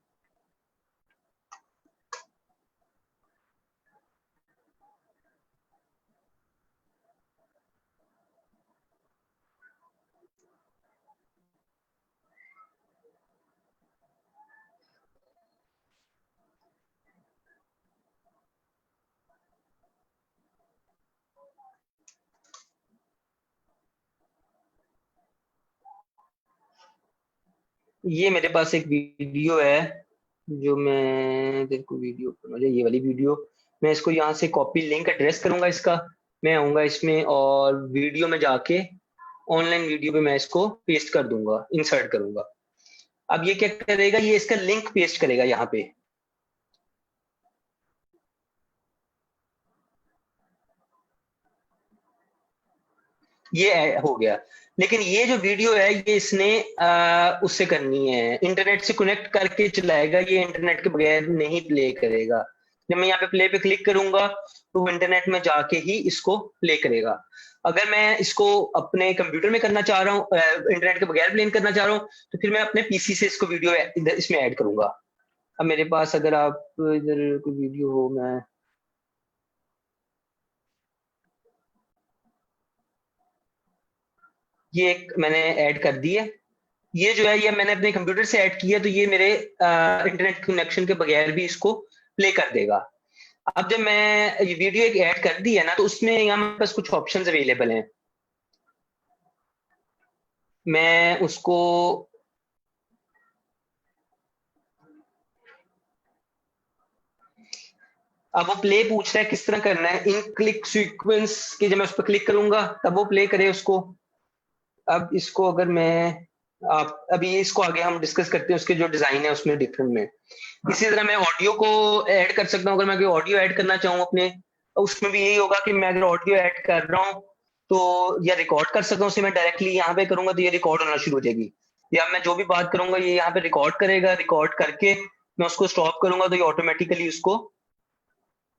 ये मेरे पास एक वीडियो है, जो मैं देखो वीडियो, मुझे ये वाली वीडियो, मैं इसको यहाँ से कॉपी लिंक एड्रेस करूंगा इसका। मैं आऊंगा इसमें और वीडियो में जाके ऑनलाइन वीडियो पे मैं इसको पेस्ट कर दूंगा, इंसर्ट करूंगा। अब ये क्या करेगा, ये इसका लिंक पेस्ट करेगा यहाँ पे। ये हो गया। लेकिन ये जो वीडियो है ये इसने उससे करनी है, इंटरनेट से कनेक्ट करके चलाएगा। ये इंटरनेट के बगैर नहीं प्ले करेगा। जब मैं यहाँ पे प्ले पे क्लिक करूंगा तो वो इंटरनेट में जाके ही इसको प्ले करेगा। अगर मैं इसको अपने कंप्यूटर में करना चाह रहा हूँ, इंटरनेट के बगैर प्ले करना चाह रहा हूँ, तो फिर मैं अपने पीसी से इसको वीडियो इधर इसमें ऐड करूंगा। अब मेरे पास अगर आप इधर कोई वीडियो हो, मैं ये एक मैंने ऐड कर दी है। ये जो है ये मैंने अपने कंप्यूटर से ऐड किया, तो ये मेरे इंटरनेट कनेक्शन के बगैर भी इसको प्ले कर देगा। अब जब मैं ये वीडियो एक ऐड कर दी है ना, तो उसमें यहाँ मेरे पास कुछ ऑप्शंस अवेलेबल हैं। मैं उसको, अब वो प्ले पूछ रहा है किस तरह करना है, इन क्लिक सीक्वेंस की, जब मैं उस पर क्लिक करूंगा तब वो प्ले करे उसको। अब इसको अगर मैं, आप अभी इसको आगे हम डिस्कस करते हैं, उसके जो डिजाइन है उसमें डिफरेंट में। इसी तरह मैं ऑडियो को ऐड कर सकता हूँ। अगर मैं कोई ऑडियो ऐड करना चाहूँ अपने, तो उसमें भी यही होगा कि मैं अगर ऑडियो ऐड कर रहा हूँ तो, या रिकॉर्ड कर सकता हूँ उसे, मैं डायरेक्टली यहाँ पे करूंगा तो ये रिकॉर्ड होना शुरू हो जाएगी। या मैं जो भी बात करूंगा ये यहाँ पे रिकॉर्ड करेगा, रिकॉर्ड करके मैं उसको स्टॉप करूंगा तो ये ऑटोमेटिकली उसको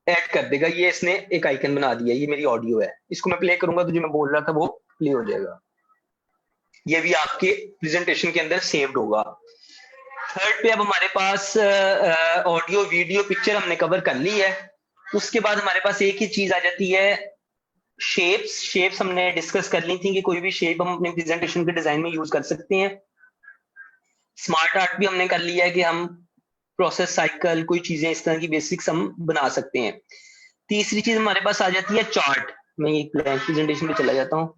ऐड कर देगा। ये इसने एक आइकन बना दिया, ये मेरी ऑडियो है, इसको मैं प्ले करूंगा तो जो मैं बोल रहा था वो प्ले हो जाएगा। ये भी आपके प्रेजेंटेशन के अंदर सेव्ड होगा। थर्ड पे अब हमारे पास ऑडियो वीडियो पिक्चर हमने कवर कर ली है। उसके बाद हमारे पास एक ही चीज आ जाती है, शेप्स। शेप्स हमने डिस्कस कर ली थी कि कोई भी शेप हम अपने प्रेजेंटेशन के डिजाइन में यूज कर सकते हैं। स्मार्ट आर्ट भी हमने कर लिया है कि हम प्रोसेस साइकिल, कोई चीजें इस तरह की बेसिक्स हम बना सकते हैं। तीसरी चीज हमारे पास आ जाती है चार्ट। मैं ये ब्लैंक प्रेजेंटेशन पे चला जाता हूँ,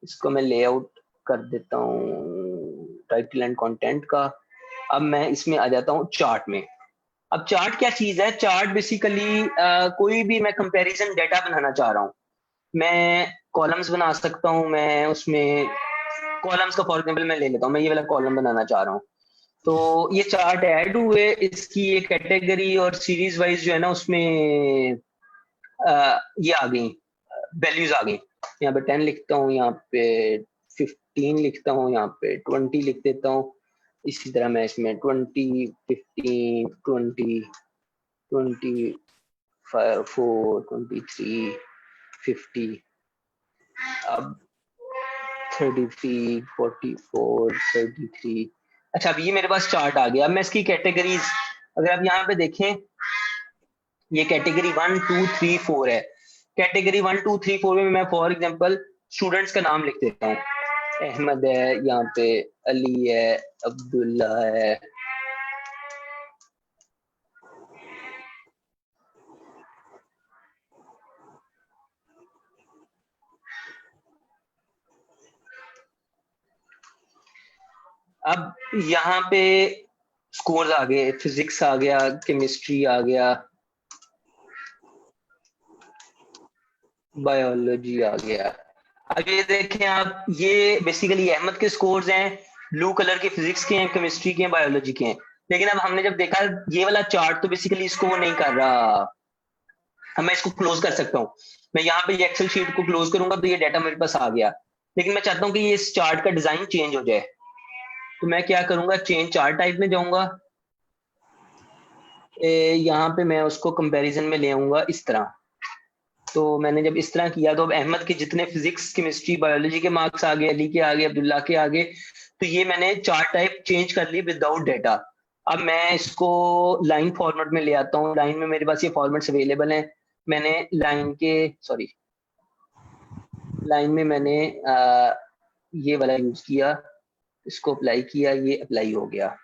इसको मैं लेआउट कर देता हूँ टाइटल एंड कंटेंट का। अब मैं इसमें आ जाता हूँ चार्ट में। अब चार्ट क्या चीज है, चार्ट बेसिकली कोई भी मैं कंपैरिजन डेटा बनाना चाह रहा हूँ, मैं कॉलम्स बना सकता हूँ। मैं उसमें कॉलम्स का फॉर एग्जाम्पल मैं ले लेता हूँ, मैं ये वाला कॉलम बनाना चाह रहा हूँ। तो ये चार्ट ऐड हुए, इसकी ये कैटेगरी और सीरीज वाइज जो है ना उसमें ये आ गई, वैल्यूज आ गई। यहाँ पे 10 लिखता हूँ, यहाँ पे 15 लिखता हूँ, यहाँ पे 20 लिख देता हूँ। इसी तरह मैं इसमें 20, 15, 20, 24, 23, 50, अब 33, 44, 33। अच्छा, अब ये मेरे पास चार्ट आ गया। अब मैं इसकी कैटेगरीज, अगर आप यहाँ पे देखें, ये कैटेगरी 1, 2, 3, 4 है। कैटेगरी 1, 2, 3, 4 में मैं फॉर एग्जांपल स्टूडेंट्स का नाम लिख देता हूँ। अहमद है, यहाँ पे अली है, अब्दुल्ला है। अब यहाँ पे स्कोर्स आ गए, फिजिक्स आ गया, केमिस्ट्री आ गया, बायोलॉजी आ गया। अब ये देखें आप, ये बेसिकली अहमद के स्कोर्स हैं, ब्लू कलर के फिजिक्स के हैं, केमिस्ट्री के हैं, बायोलॉजी के हैं। लेकिन अब हमने जब देखा ये वाला चार्ट तो बेसिकली इसको वो नहीं कर रहा। अब मैं इसको क्लोज कर सकता हूँ, मैं यहाँ पे ये एक्सेल शीट को क्लोज करूंगा तो ये डाटा मेरे पास आ गया। लेकिन मैं चाहता हूँ कि ये इस चार्ट का डिजाइन चेंज हो जाए, तो मैं क्या करूंगा, चेंज चार्ट टाइप में जाऊंगा। यहाँ पे मैं उसको कंपैरिजन में ले आऊंगा इस तरह। तो मैंने जब इस तरह किया तो अब अहमद के जितने फिजिक्स, केमिस्ट्री, बायोलॉजी के मार्क्स आ गए, अली के आ गए, अब्दुल्ला के आ गए। तो ये मैंने चार्ट टाइप चेंज कर ली विदाउट डेटा। अब मैं इसको लाइन फॉर्मेट में ले आता हूँ। लाइन में मेरे पास ये फॉर्मेट्स अवेलेबल हैं। मैंने लाइन के सॉरी लाइन में मैंने ये वाला यूज किया, इसको अप्लाई किया, ये अप्लाई हो गया।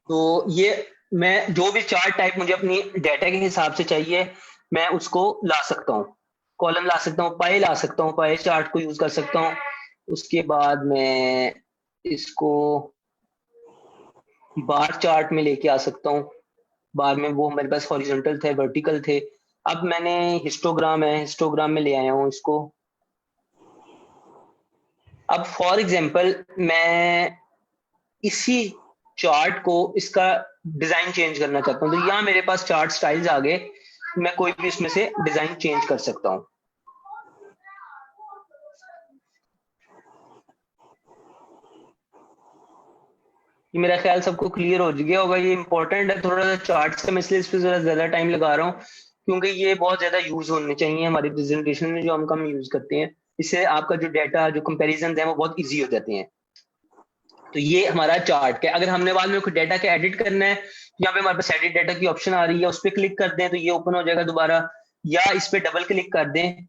तो ये मैं जो भी चार्ट टाइप मुझे अपनी डेटा के हिसाब से चाहिए मैं उसको ला सकता हूँ। कॉलम ला सकता हूँ, पाई ला सकता हूँ, पाई चार्ट को यूज कर सकता हूँ। उसके बाद मैं इसको बार चार्ट में लेके आ सकता हूँ। बार में वो मेरे पास हॉरिजॉन्टल थे, वर्टिकल थे। अब मैंने हिस्टोग्राम है, हिस्टोग्राम में ले आया हूँ इसको। अब फॉर एग्जांपल मैं इसी चार्ट को इसका डिजाइन चेंज करना चाहता हूँ, तो यहाँ मेरे पास चार्ट स्टाइल्स आ गए, मैं कोई भी इसमें से डिजाइन चेंज कर सकता हूँ। ये मेरा ख्याल सबको क्लियर हो गया होगा। ये इंपॉर्टेंट है थोड़ा सा चार्ट से, मैं इसलिए इस पर जरा ज्यादा टाइम लगा रहा हूँ क्योंकि ये बहुत ज्यादा यूज होने चाहिए हमारी प्रेजेंटेशन में, जो हम कम यूज करते हैं। इससे आपका जो डाटा, जो कंपेरिजन है वो बहुत ईजी हो जाते हैं। तो ये हमारा चार्ट है। अगर हमने बाद में कोई डाटा के एडिट करना है, यहाँ पे हमारे पास एडिट डाटा की ऑप्शन आ रही है, उस पर क्लिक कर दें तो ये ओपन हो जाएगा दोबारा, या इस पे डबल क्लिक कर दें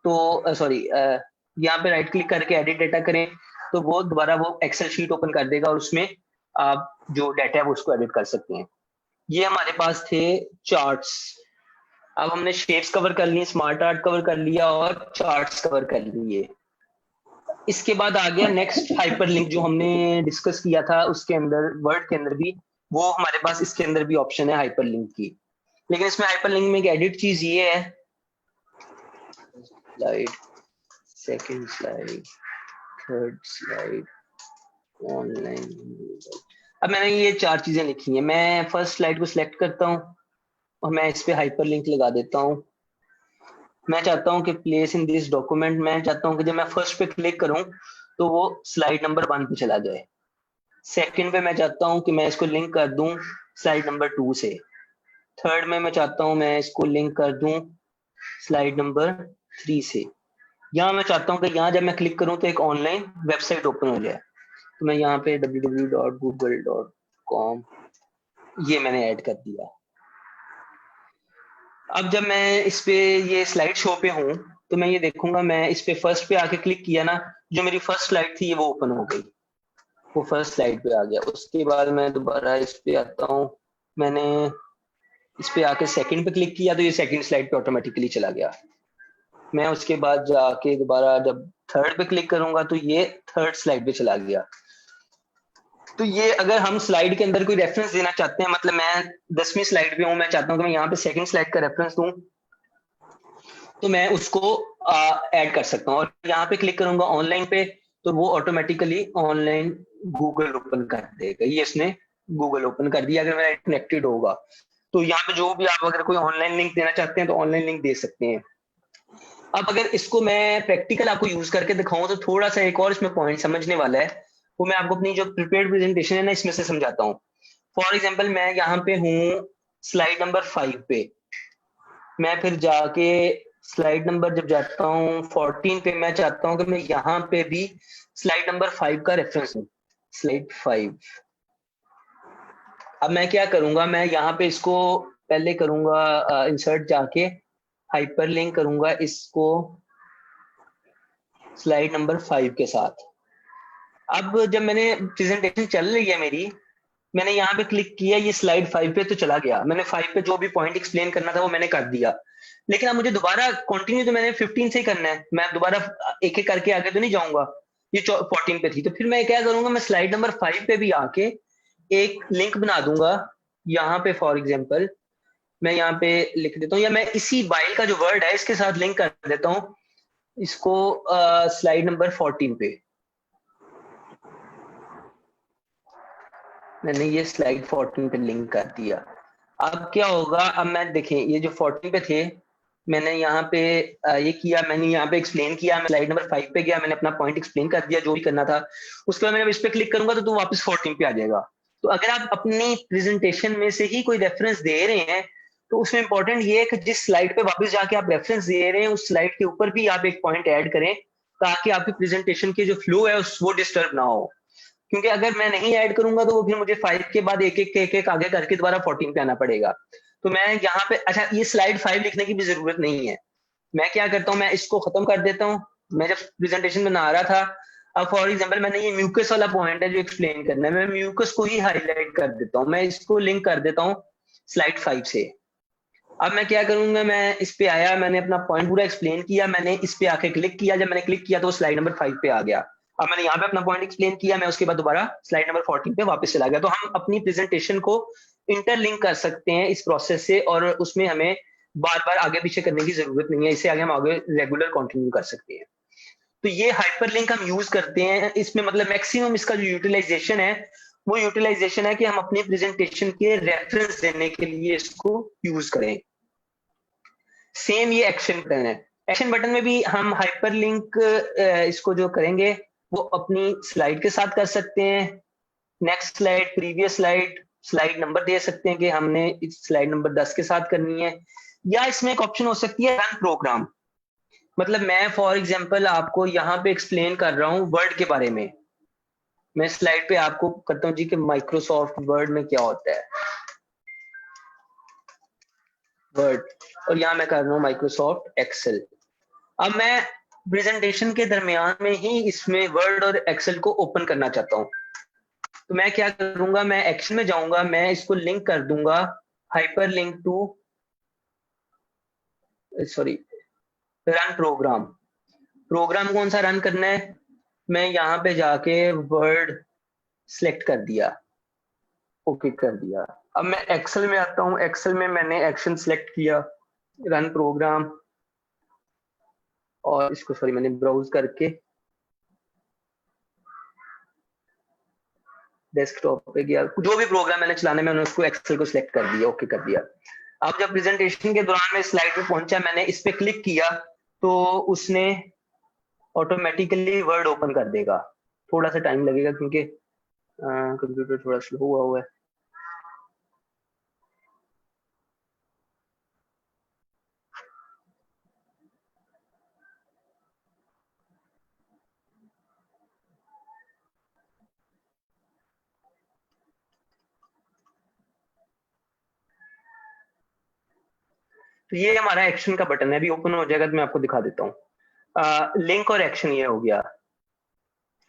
तो सॉरी यहाँ पे राइट क्लिक करके एडिट डाटा करें तो वो दोबारा वो एक्सेल शीट ओपन कर देगा और उसमें आप जो डाटा है वो उसको एडिट कर सकते हैं। ये हमारे पास थे चार्ट्स। अब हमने शेप्स कवर कर ली, स्मार्ट आर्ट कवर कर लिया और चार्ट्स कवर कर लिए। इसके बाद आ गया नेक्स्ट हाइपरलिंक, जो हमने डिस्कस किया था उसके अंदर, वर्ड के अंदर भी वो हमारे पास इसके अंदर भी ऑप्शन है हाइपरलिंक की। लेकिन इसमें हाइपरलिंक में एक एडिट चीज ये है, slide, second slide, third slide, online. अब मैंने ये चार चीजें लिखी हैं, मैं फर्स्ट स्लाइड को सिलेक्ट करता हूँ और मैं इस पे हाइपरलिंक लगा देता हूँ। मैं चाहता हूँ कि प्लेस इन दिस डॉक्यूमेंट, मैं चाहता हूँ कि जब मैं फर्स्ट पे क्लिक करूँ तो वो स्लाइड नंबर 1 पे चला जाए। सेकंड पे मैं चाहता हूँ कि मैं इसको लिंक कर दूं स्लाइड नंबर 2 से। थर्ड में मैं चाहता हूँ मैं इसको लिंक कर दूं स्लाइड नंबर 3 से। यहाँ मैं चाहता हूँ कि यहाँ जब मैं क्लिक करूँ तो एक ऑनलाइन वेबसाइट ओपन हो जाए, तो मैं यहाँ पे www.google.com ये मैंने ऐड कर दिया। अब जब मैं इस पे ये स्लाइड शो पे हूँ तो मैं ये देखूंगा, मैं इस पे फर्स्ट पे आके क्लिक किया ना, जो मेरी फर्स्ट स्लाइड थी वो ओपन हो गई, वो फर्स्ट स्लाइड पे आ गया। उसके बाद मैं दोबारा इस पे आता हूँ, मैंने इस पे आके सेकंड पे क्लिक किया तो ये सेकंड स्लाइड पे ऑटोमेटिकली चला गया। मैं उसके बाद जाके दोबारा जब थर्ड पे क्लिक करूंगा तो ये थर्ड स्लाइड पे चला गया। तो ये अगर हम स्लाइड के अंदर कोई रेफरेंस देना चाहते हैं, मतलब मैं 10वीं स्लाइड पे हूँ, मैं चाहता हूँ कि मैं यहाँ पे सेकंड स्लाइड का रेफरेंस दूं, तो मैं उसको ऐड कर सकता हूँ। और यहाँ पे क्लिक करूंगा ऑनलाइन पे तो वो ऑटोमेटिकली ऑनलाइन गूगल ओपन कर देगा। ये इसने गूगल ओपन कर दिया अगर मेरा कनेक्टेड होगा। तो यहाँ पे जो भी आप अगर कोई ऑनलाइन लिंक देना चाहते हैं तो ऑनलाइन लिंक दे सकते हैं। अब अगर इसको मैं प्रैक्टिकल आपको यूज करके दिखाऊं तो थोड़ा सा एक और इसमें पॉइंट समझने वाला है, वो मैं आपको अपनी जो प्रिपेयर्ड प्रेजेंटेशन है ना इसमें से समझाता हूँ। फॉर एग्जाम्पल मैं यहाँ पे हूँ स्लाइड नंबर 5 पे, मैं फिर जाके स्लाइड नंबर जब जाता हूँ 14 पे, मैं चाहता हूँ कि मैं यहाँ पे भी स्लाइड नंबर 5 का रेफरेंस दूं, स्लाइड 5। अब मैं क्या करूंगा, मैं यहाँ पे इसको पहले करूंगा इंसर्ट जाके हाइपरलिंक करूंगा इसको स्लाइड नंबर 5 के साथ। अब जब मैंने प्रेजेंटेशन चल रही है मेरी, मैंने यहाँ पे क्लिक किया, ये स्लाइड 5 पे तो चला गया, मैंने 5 पे जो भी पॉइंट एक्सप्लेन करना था वो मैंने कर दिया। लेकिन अब मुझे दोबारा कंटिन्यू तो मैंने 15 से ही करना है, मैं दोबारा एक एक करके आगे तो नहीं जाऊंगा। ये 14 पे थी। तो फिर मैं क्या करूंगा, मैं स्लाइड नंबर 5 पे भी आके एक लिंक बना दूंगा यहाँ पे। फॉर एग्जाम्पल मैं यहाँ पे लिख देता हूँ, या मैं इसी वाइल का जो वर्ड है इसके साथ लिंक कर देता हूँ इसको स्लाइड नंबर 14 पे। मैंने ये स्लाइड 14 पे लिंक कर दिया। अब क्या होगा, अब मैं देखें ये जो 14 पे थे, मैंने यहाँ पे ये किया, मैंने यहाँ पे एक्सप्लेन किया, मैं स्लाइड नंबर 5 पे गया, मैंने अपना पॉइंट एक्सप्लेन कर दिया जो भी करना था। उसके बाद मैंने इस पे क्लिक करूंगा तो वापस 14 पे आ जाएगा। तो अगर आप अपनी प्रेजेंटेशन में से ही कोई रेफरेंस दे रहे हैं तो उसमें इंपॉर्टेंट ये है कि जिस स्लाइड पे वापस जाके आप रेफरेंस दे रहे हैं उस स्लाइड के ऊपर भी आप एक पॉइंट ऐड करें, ताकि आपकी प्रेजेंटेशन के जो फ्लो है वो डिस्टर्ब ना हो। क्योंकि अगर मैं नहीं ऐड करूंगा तो वो फिर मुझे 5 के बाद एक एक आगे करके दोबारा 14 पे आना पड़ेगा। तो मैं यहाँ पे, अच्छा ये स्लाइड 5 लिखने की भी जरूरत नहीं है। मैं क्या करता हूँ, मैं इसको खत्म कर देता हूँ। मैं जब प्रेजेंटेशन बना रहा था, अब फॉर एग्जांपल मैंने ये म्यूकस वाला पॉइंट है जो एक्सप्लेन करना है, मैं म्यूकस को ही हाईलाइट कर देता हूँ, मैं इसको लिंक कर देता हूँ स्लाइड 5 से। अब मैं क्या करूंगा, मैं इस पे आया, मैंने अपना पॉइंट पूरा एक्सप्लेन किया, मैंने इस पे आके क्लिक किया, जब मैंने क्लिक किया तो स्लाइड नंबर 5 पे आ गया। अब मैंने यहाँ पे अपना पॉइंट एक्सप्लेन किया, मैं उसके बाद दोबारा स्लाइड नंबर 14 पे वापस चला गया। तो हम अपनी प्रेजेंटेशन को इंटरलिंक कर सकते हैं इस प्रोसेस से, और उसमें हमें बार बार आगे पीछे करने की जरूरत नहीं है, इससे आगे हम आगे रेगुलर कंटिन्यू कर सकते हैं। तो ये हाइपरलिंक हम यूज करते हैं, इसमें मतलब मैक्सिमम इसका जो यूटिलाइजेशन है वो यूटिलाइजेशन है कि हम अपनी प्रेजेंटेशन के रेफरेंस देने के लिए इसको यूज करें। सेम ये एक्शन बटन है, एक्शन बटन में भी हम हाइपरलिंक इसको जो करेंगे वो अपनी स्लाइड के साथ कर सकते हैं। Next slide, previous slide, slide number दे सकते हैं कि हमने इस स्लाइड नंबर 10 के साथ करनी है। या इसमें एक ऑप्शन हो सकती है रन प्रोग्राम, मतलब मैं फॉर एग्जांपल आपको यहाँ पे एक्सप्लेन कर रहा हूँ वर्ड के बारे में। मैं स्लाइड पे आपको करता हूँ जी कि माइक्रोसॉफ्ट वर्ड में क्या होता है, वर्ड, और यहाँ मैं कर रहा हूँ माइक्रोसॉफ्ट एक्सेल। अब मैं प्रेजेंटेशन के दरमियान में ही इसमें वर्ड और एक्सेल को ओपन करना चाहता हूँ। तो मैं क्या करूंगा, मैं एक्शन में जाऊंगा, मैं इसको लिंक कर दूंगा hyperlink to, sorry, run program. Program कौन सा रन करना है, मैं यहाँ पे जाके वर्ड सिलेक्ट कर दिया, ओके कर दिया। अब मैं एक्सेल में आता हूँ, एक्सेल में मैंने एक्शन सिलेक्ट किया, रन प्रोग्राम, और इसको सॉरी मैंने ब्राउज करके डेस्कटॉप पे गया, जो भी प्रोग्राम मैंने चलाना है मैंने उसको एक्सेल को सिलेक्ट कर दिया, ओके कर दिया। अब जब प्रेजेंटेशन के दौरान मैं स्लाइड पे पहुंचा, मैंने इस पे क्लिक किया तो उसने ऑटोमेटिकली वर्ड ओपन कर देगा। थोड़ा सा टाइम लगेगा क्योंकि कंप्यूटर थोड़ा स्लो हुआ है। तो ये हमारा एक्शन का बटन है, अभी ओपन हो जाएगा तो मैं आपको दिखा देता हूँ। लिंक और एक्शन ये हो गया।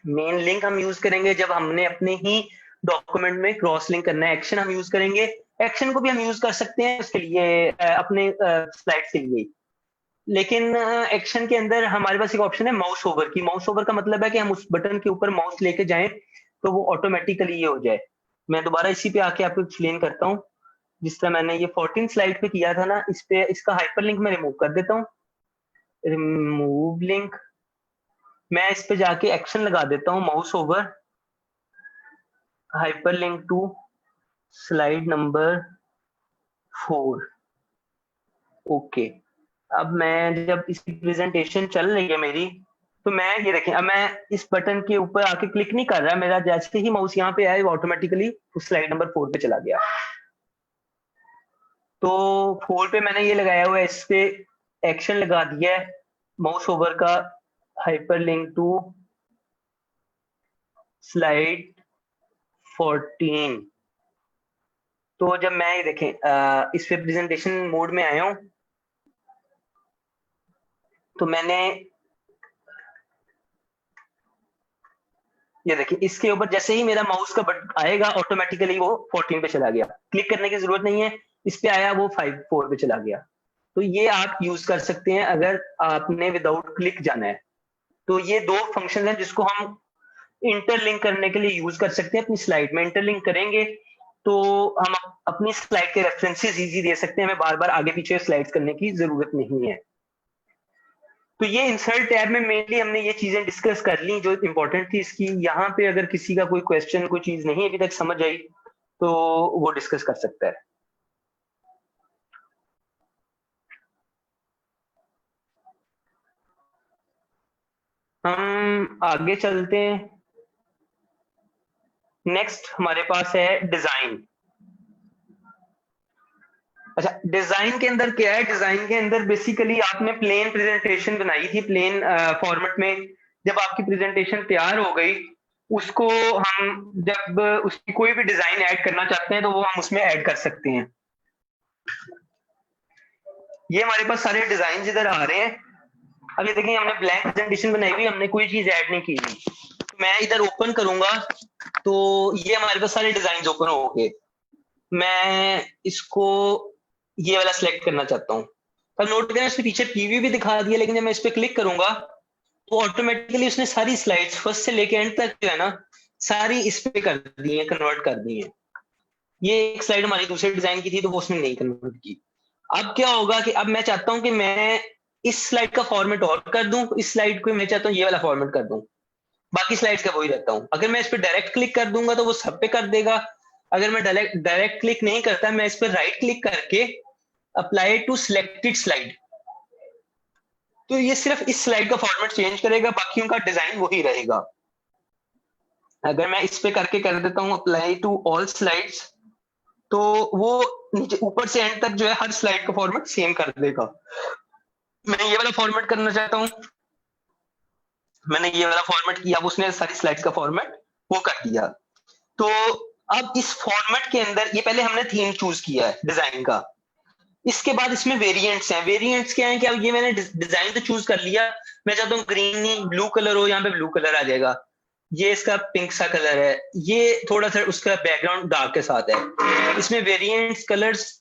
मेन लिंक हम यूज करेंगे जब हमने अपने ही डॉक्यूमेंट में क्रॉस लिंक करना है। एक्शन हम यूज करेंगे, एक्शन को भी हम यूज कर सकते हैं उसके लिए अपने स्लाइड के लिए। लेकिन एक्शन के अंदर हमारे पास एक ऑप्शन है माउस ओवर की। माउस ओवर का मतलब है कि हम उस बटन के ऊपर माउस लेके जाएं तो वो ऑटोमेटिकली ये हो जाए। मैं दोबारा इसी पे आके आपको एक्सप्लेन करता हूँ। जिस तरह मैंने ये 14 स्लाइड पे किया था ना, इस पे इसका हाइपरलिंक मैं रिमूव कर देता हूँ, रिमूव लिंक। मैं इस पे जाके एक्शन लगा देता हूँ mouse over hyperlink to slide number 4, okay. अब मैं जब इसकी प्रेजेंटेशन चल रही है मेरी, तो मैं ये देखें, अब मैं इस बटन के ऊपर आके क्लिक नहीं कर रहा, मेरा जैसे ही माउस यहाँ पे आया ऑटोमेटिकली उस स्लाइड नंबर 4 पे चला गया। तो 4 पे मैंने ये लगाया हुआ है, इस पे एक्शन लगा दिया है माउस ओवर का हाइपरलिंक टू स्लाइड 14। तो जब मैं ये देखें इस पे प्रेजेंटेशन मोड में आया हूं, तो मैंने ये देखिए इसके ऊपर जैसे ही मेरा माउस का बटन आएगा ऑटोमेटिकली वो 14 पे चला गया, क्लिक करने की जरूरत नहीं है, इस पे आया वो 4 पे चला गया। तो ये आप यूज कर सकते हैं अगर आपने विदाउट क्लिक जाना है। तो ये दो फंक्शन हैं जिसको हम इंटरलिंक करने के लिए यूज कर सकते हैं अपनी स्लाइड में। इंटरलिंक करेंगे तो हम अपनी स्लाइड के रेफरेंसेस इजी दे सकते हैं, हमें बार बार आगे पीछे स्लाइड्स करने की जरूरत नहीं है। तो ये इंसर्ट टैब में मेनली हमने ये चीजें डिस्कस कर ली जो इंपॉर्टेंट थी इसकी। यहाँ पे अगर किसी का कोई क्वेश्चन, कोई चीज नहीं अभी तक समझ आई तो वो डिस्कस कर सकता है। हम आगे चलते हैं। नेक्स्ट हमारे पास है डिजाइन। अच्छा, डिजाइन के अंदर क्या है? डिजाइन के अंदर बेसिकली आपने प्लेन प्रेजेंटेशन बनाई थी, प्लेन फॉर्मेट में। जब आपकी प्रेजेंटेशन तैयार हो गई, उसको हम जब उसकी कोई भी डिजाइन ऐड करना चाहते हैं तो वो हम उसमें ऐड कर सकते हैं। ये हमारे पास सारे डिजाइन इधर आ रहे हैं। अब ये देखिए, हमने ब्लैंक प्रेजेंटेशन बनाई हुई, हमने कोई चीज ऐड नहीं की हुई। तो मैं इधर ओपन करूंगा तो ये हमारे पास सारे डिजाइन ओपन हो गए। मैं इसको ये वाला सिलेक्ट करना चाहता हूँ। अब नोट करें, इसके पीछे प्रीव्यू भी दिखा दिया, लेकिन जब मैं इस पर क्लिक करूंगा तो ऑटोमेटिकली उसने सारी स्लाइड्स फर्स्ट से लेके एंड तक जो है ना, सारी इस पे कर दी है, कन्वर्ट कर दी है। ये एक स्लाइड हमारी दूसरे डिजाइन की थी तो वो उसने नहीं कन्वर्ट की। अब क्या होगा कि अब मैं चाहता हूं कि मैं इस स्लाइड का फॉर्मेट और कर दूं, इस स्लाइड को मैं चाहता हूं ये वाला फॉर्मेट कर दूं, बाकी स्लाइड्स का वही रहता हूं। अगर मैं इस पर डायरेक्ट क्लिक कर दूंगा तो वो सब पे कर देगा। अगर मैं डायरेक्ट क्लिक नहीं करता, मैं इस पर राइट क्लिक करके अप्लाई टू सिलेक्टेड स्लाइड, तो ये सिर्फ इस स्लाइड का फॉर्मेट चेंज करेगा, बाकी उनका डिजाइन वही रहेगा। अगर मैं इस पे करके कर देता हूं अप्लाई टू ऑल स्लाइड्स, तो वो नीचे ऊपर से एंड तक जो है हर स्लाइड का फॉर्मेट सेम कर देगा। मैं ये वाला फॉर्मेट करना चाहता हूं, मैंने ये वाला फॉर्मेट किया, अब उसने सारी स्लाइड्स का फॉर्मेट वो कर दिया। तो अब इस फॉर्मेट के अंदर ये पहले हमने थीम चूज किया है डिजाइन का, इसके बाद इसमें वेरिएंट्स हैं। वेरिएंट्स क्या है कि अब ये मैंने डिजाइन तो चूज कर लिया, मैं चाहता हूँ ग्रीन नहीं ब्लू कलर हो, यहाँ पे ब्लू कलर आ जाएगा। ये इसका पिंक सा कलर है, ये थोड़ा सा उसका बैकग्राउंड डार्क के साथ है। इसमें वेरिएंट्स कलर्स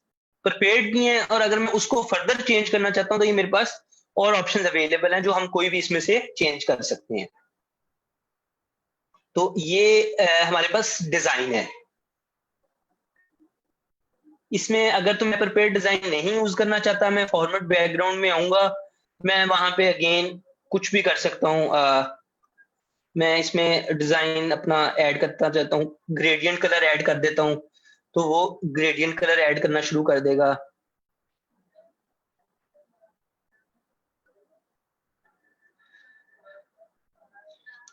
प्रिपेयर्ड भी हैं, और अगर मैं उसको फर्दर चेंज करना चाहता हूँ तो ये मेरे पास और ऑप्शंस अवेलेबल हैं जो हम कोई भी इसमें से चेंज कर सकते हैं। तो ये हमारे पास डिजाइन है। इसमें अगर तो मैं प्रिपेयर्ड डिजाइन नहीं यूज करना चाहता, मैं फॉर्मेट बैकग्राउंड में आऊंगा, मैं वहां पे अगेन कुछ भी कर सकता हूँ। मैं इसमें डिजाइन अपना ऐड करता चाहता हूँ, ग्रेडियंट कलर ऐड कर देता हूँ, तो वो ग्रेडियंट कलर ऐड करना शुरू कर देगा।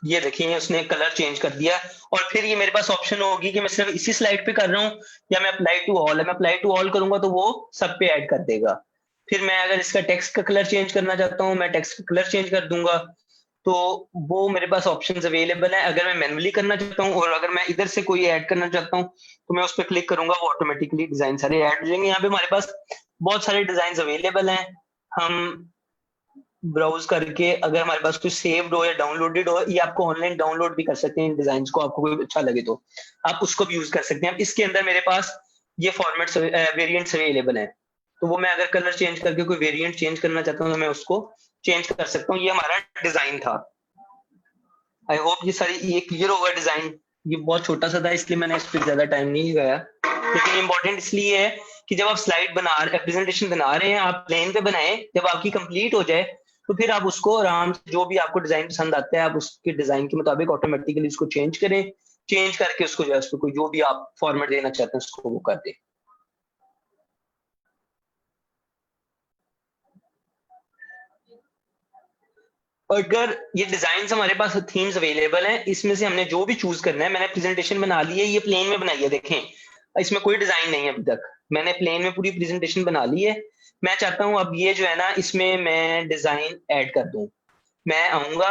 ये देखिए, उसने कलर चेंज कर दिया। और फिर ये मेरे पास ऑप्शन होगी कि मैं सिर्फ इसी स्लाइड पे कर रहा हूँ या मैं अप्लाई टू ऑल है। मैं अप्लाई टू ऑल करूंगा तो वो सब पे ऐड कर देगा। फिर मैं अगर इसका टेक्स्ट का कलर चेंज करना चाहता हूँ, मैं टेक्स्ट का कलर चेंज कर दूंगा, तो वो मेरे पास ऑप्शंस अवेलेबल है। अगर मैं मैनुअली करना चाहता हूँ और अगर मैं इधर से कोई ऐड करना चाहता हूँ तो मैं उस पर क्लिक करूंगा, वो ऑटोमेटिकली डिजाइन सारे ऐड हो जाएंगे। यहाँ पे हमारे पास बहुत सारे डिजाइन अवेलेबल हैं। हम ब्राउज करके अगर हमारे पास कुछ सेव्ड हो या डाउनलोडेड हो, ये आपको ऑनलाइन डाउनलोड भी कर सकते हैं इन डिजाइन को, आपको कोई अच्छा लगे तो आप उसको भी यूज कर सकते हैं। अब इसके अंदर मेरे पास ये फॉर्मेट्स वेरिएंट्स अवेलेबल हैं, तो वो मैं अगर कलर चेंज करके कोई वेरिएंट चेंज करना चाहता हूँ तो मैं उसको चेंज कर सकता हूँ। ये हमारा डिजाइन था। आई होप ये सारी ये क्लियर होगा। डिजाइन ये बहुत छोटा सा था इसलिए मैंने इस पर ज्यादा टाइम नहीं लगाया, लेकिन इंपॉर्टेंट इसलिए है कि जब आप स्लाइड बना प्रेजेंटेशन बना रहे हैं, आप प्लेन पे बनाए, जब आपकी कंप्लीट हो जाए तो फिर आप उसको आराम से जो भी आपको डिजाइन पसंद आता है आप उसके डिजाइन के मुताबिक ऑटोमेटिकली उसको चेंज करें। चेंज करके उसको जो है उसको कोई जो भी आप फॉर्मेट देना चाहते हैं उसको वो कर दें। अगर ये डिजाइन हमारे पास थीम्स अवेलेबल हैं, इसमें से हमने जो भी चूज करना है, मैंने प्रेजेंटेशन बना ली है, ये प्लेन में बनाई है, देखें इसमें कोई डिजाइन नहीं है अभी तक, मैंने प्लेन में पूरी प्रेजेंटेशन बना ली है। मैं चाहता हूं अब ये जो है ना, इसमें मैं डिजाइन ऐड कर दूं। मैं आऊंगा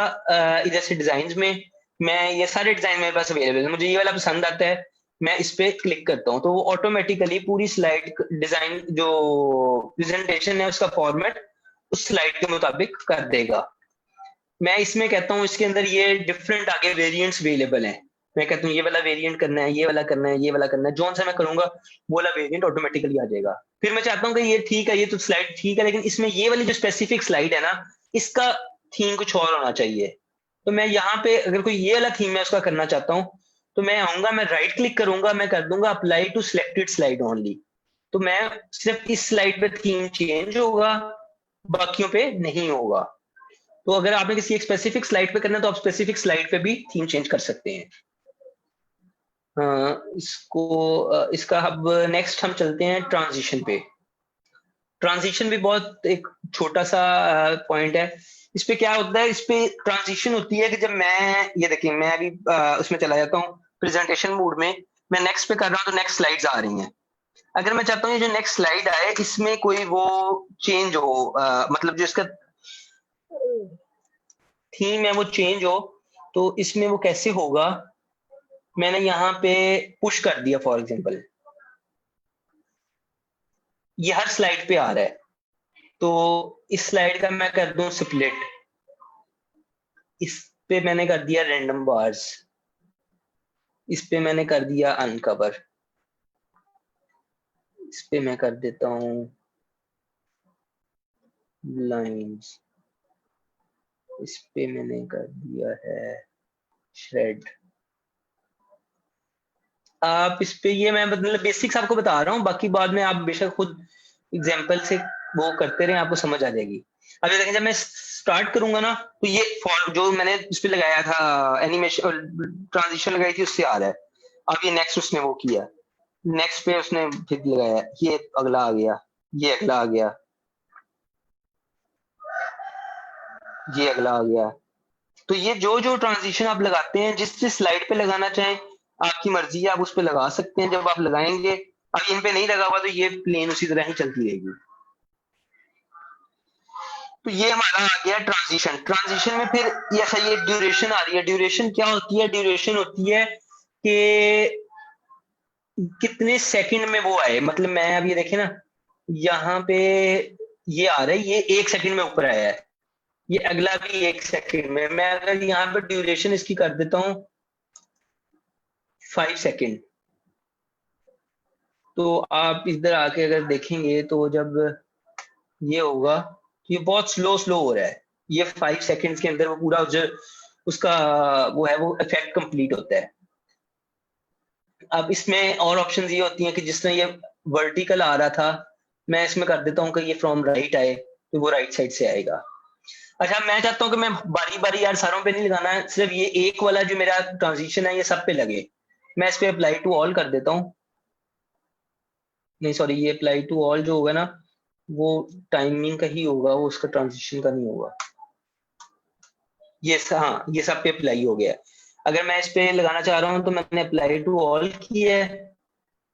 इधर से डिजाइन में, मैं ये सारे डिजाइन मेरे पास अवेलेबल है, मुझे ये वाला पसंद आता है, मैं इस पे क्लिक करता हूँ तो वो ऑटोमेटिकली पूरी स्लाइड डिजाइन जो प्रेजेंटेशन है उसका फॉर्मेट उस स्लाइड के मुताबिक कर देगा। मैं इसमें कहता हूँ इसके अंदर ये डिफरेंट आगे वेरिएंट्स अवेलेबल हैं। मैं कहता हूँ ये वाला वेरिएंट करना है, ये वाला करना है, ये वाला करना है, जो सा मैं करूंगा वो वाला वेरिएंट ऑटोमेटिकली आ जाएगा। फिर मैं चाहता हूँ कि ये ठीक है, ये तो स्लाइड ठीक है, लेकिन इसमें ये वाली जो स्पेसिफिक स्लाइड है ना, इसका थीम कुछ और होना चाहिए। तो मैं यहाँ पे अगर कोई ये वाला थीम मैं उसका करना चाहता हूँ, तो मैं आऊंगा, मैं राइट क्लिक करूंगा, मैं कर दूंगा apply to selected slide only. तो मैं सिर्फ इस स्लाइड पे थीम चेंज होगा, बाकियों पे नहीं होगा। तो अगर आपने किसी एक स्पेसिफिक स्लाइड पे करना है तो आप स्पेसिफिक स्लाइड पे भी थीम चेंज कर सकते हैं। इसको इसका अब नेक्स्ट हम चलते हैं ट्रांजिशन पे। ट्रांजिशन भी बहुत एक छोटा सा पॉइंट है। इस पे क्या होता है, इस पे ट्रांजिशन होती है कि जब मैं, ये देखिए मैं अभी उसमें चला जाता हूँ प्रेजेंटेशन मोड में, मैं नेक्स्ट पे कर रहा हूँ तो नेक्स्ट स्लाइड्स आ रही हैं। अगर मैं चाहता हूँ ये जो नेक्स्ट स्लाइड आए इसमें कोई वो चेंज हो, मतलब जो इसका थीम है वो चेंज हो, तो इसमें वो कैसे होगा। मैंने यहाँ पे पुश कर दिया फॉर एग्जांपल, ये हर स्लाइड पे आ रहा है, तो इस स्लाइड का मैं कर दूं स्प्लिट, इस पे मैंने कर दिया रैंडम बार्स, इस पे मैंने कर दिया अनकवर, इस पे मैं कर देता हूँ लाइंस, इस पे मैंने कर दिया है श्रेड। आप इस पे, ये मैं मतलब बेसिक्स आपको बता रहा हूँ, बाकी बाद में आप बेशक खुद एग्जाम्पल से वो करते रहे, आपको समझ आ जाएगी। अब ये देखें, जब मैं स्टार्ट करूंगा ना तो ये जो मैंने इस पे लगाया था एनिमेशन ट्रांजिशन लगाई थी उससे आ रहा है। अब ये नेक्स्ट उसने वो किया, नेक्स्ट पे उसने फिर लगाया, ये अगला आ गया, ये अगला आ गया, ये अगला आ गया। तो ये जो जो ट्रांजिशन आप लगाते हैं, जिस जिस स्लाइड पे लगाना चाहें आपकी मर्जी है, आप उस पे लगा सकते हैं। जब आप लगाएंगे, अब इन पे नहीं लगा हुआ तो ये प्लेन उसी तरह ही चलती रहेगी। तो ये हमारा आ गया ट्रांजिशन। ट्रांजिशन में फिर ऐसा ये ड्यूरेशन आ रही है। ड्यूरेशन क्या होती है, ड्यूरेशन होती है कि कितने सेकंड में वो आए। मतलब मैं अब ये देखे ना, यहाँ पे ये आ रहा है, ये 1 सेकंड में ऊपर आया है, ये अगला भी 1 सेकंड में। मैं अगर यहाँ पे ड्यूरेशन इसकी कर देता हूँ 5 सेकंड, तो आप इधर आके अगर देखेंगे तो जब ये होगा तो ये बहुत स्लो स्लो हो रहा है। ये 5 सेकंड्स के अंदर वो पूरा जो उसका वो है वो इफेक्ट कंप्लीट होता है। अब इसमें और ऑप्शन ये होती हैं कि जिस तरह ये वर्टिकल आ रहा था, मैं इसमें कर देता हूँ कि ये फ्रॉम राइट आए, तो वो राइट साइड से आएगा। अच्छा, मैं चाहता हूँ कि मैं बारी बारी यार सारों पे नहीं लगाना है, सिर्फ ये एक वाला जो मेरा ट्रांजिशन है ये सब पे लगे। मैं इस पे अप्लाई टू ऑल कर देता हूँ। नहीं सॉरी, ये अप्लाई टू ऑल जो होगा ना वो टाइमिंग का ही होगा, वो उसका ट्रांजिशन का नहीं होगा। ये हाँ, ये सब पे अप्लाई हो गया है। अगर मैं इस पे लगाना चाह रहा हूँ तो मैंने अप्लाई टू ऑल किया है,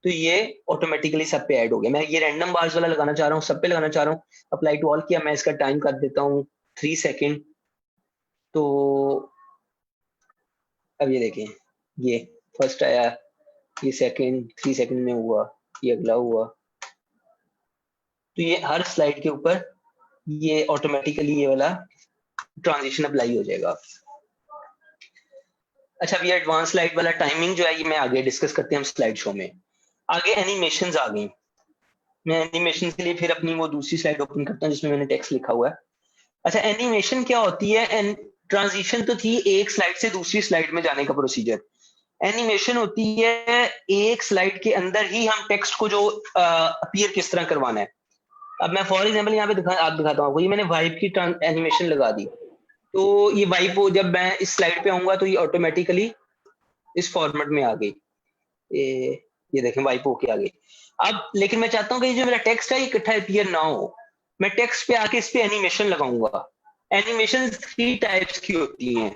तो ये ऑटोमेटिकली सब पे ऐड हो गया। मैं ये रैंडम बार्स वाला लगाना चाह रहा हूँ, सब पे लगाना चाह रहा हूँ, अप्लाई टू ऑल किया, मैं इसका टाइम कर देता हूँ 3 सेकेंड। तो अब ये देखें, ये फर्स्ट आया, ये सेकंड 3 सेकंड में हुआ, ये अगला हुआ। तो ये हर स्लाइड के ऊपर ये ऑटोमेटिकली ये वाला ट्रांजिशन अप्लाई हो जाएगा। अच्छा, ये एडवांस स्लाइड वाला टाइमिंग जो है ये मैं आगे डिस्कस करते हैं हम स्लाइड शो में। आगे एनिमेशंस आ गई। मैं एनिमेशन के लिए फिर अपनी वो दूसरी स्लाइड ओपन करता हूँ जिसमें मैंने टेक्स्ट लिखा हुआ है। अच्छा, एनिमेशन क्या होती है? ट्रांजिशन तो थी एक स्लाइड से दूसरी स्लाइड में जाने का प्रोसीजर। एनिमेशन होती है एक स्लाइड के अंदर ही हम टेक्स्ट को जो अपीयर किस तरह करवाना है। अब मैं फॉर एग्जांपल यहाँ पे दिखाता हूँ आपको। ये मैंने वाइप की एनिमेशन लगा दी, तो ये वाइप जब मैं इस स्लाइड पे आऊंगा तो ये ऑटोमेटिकली इस फॉर्मेट में आ गई। ये देखें वाइप होके आ गई। अब लेकिन मैं चाहता हूँ कि जो मेरा टेक्स्ट है ये इकट्ठा अपीयर ना हो। मैं टेक्स्ट पे आके इस पे एनिमेशन लगाऊंगा। एनिमेशन 3 टाइप्स की होती हैं।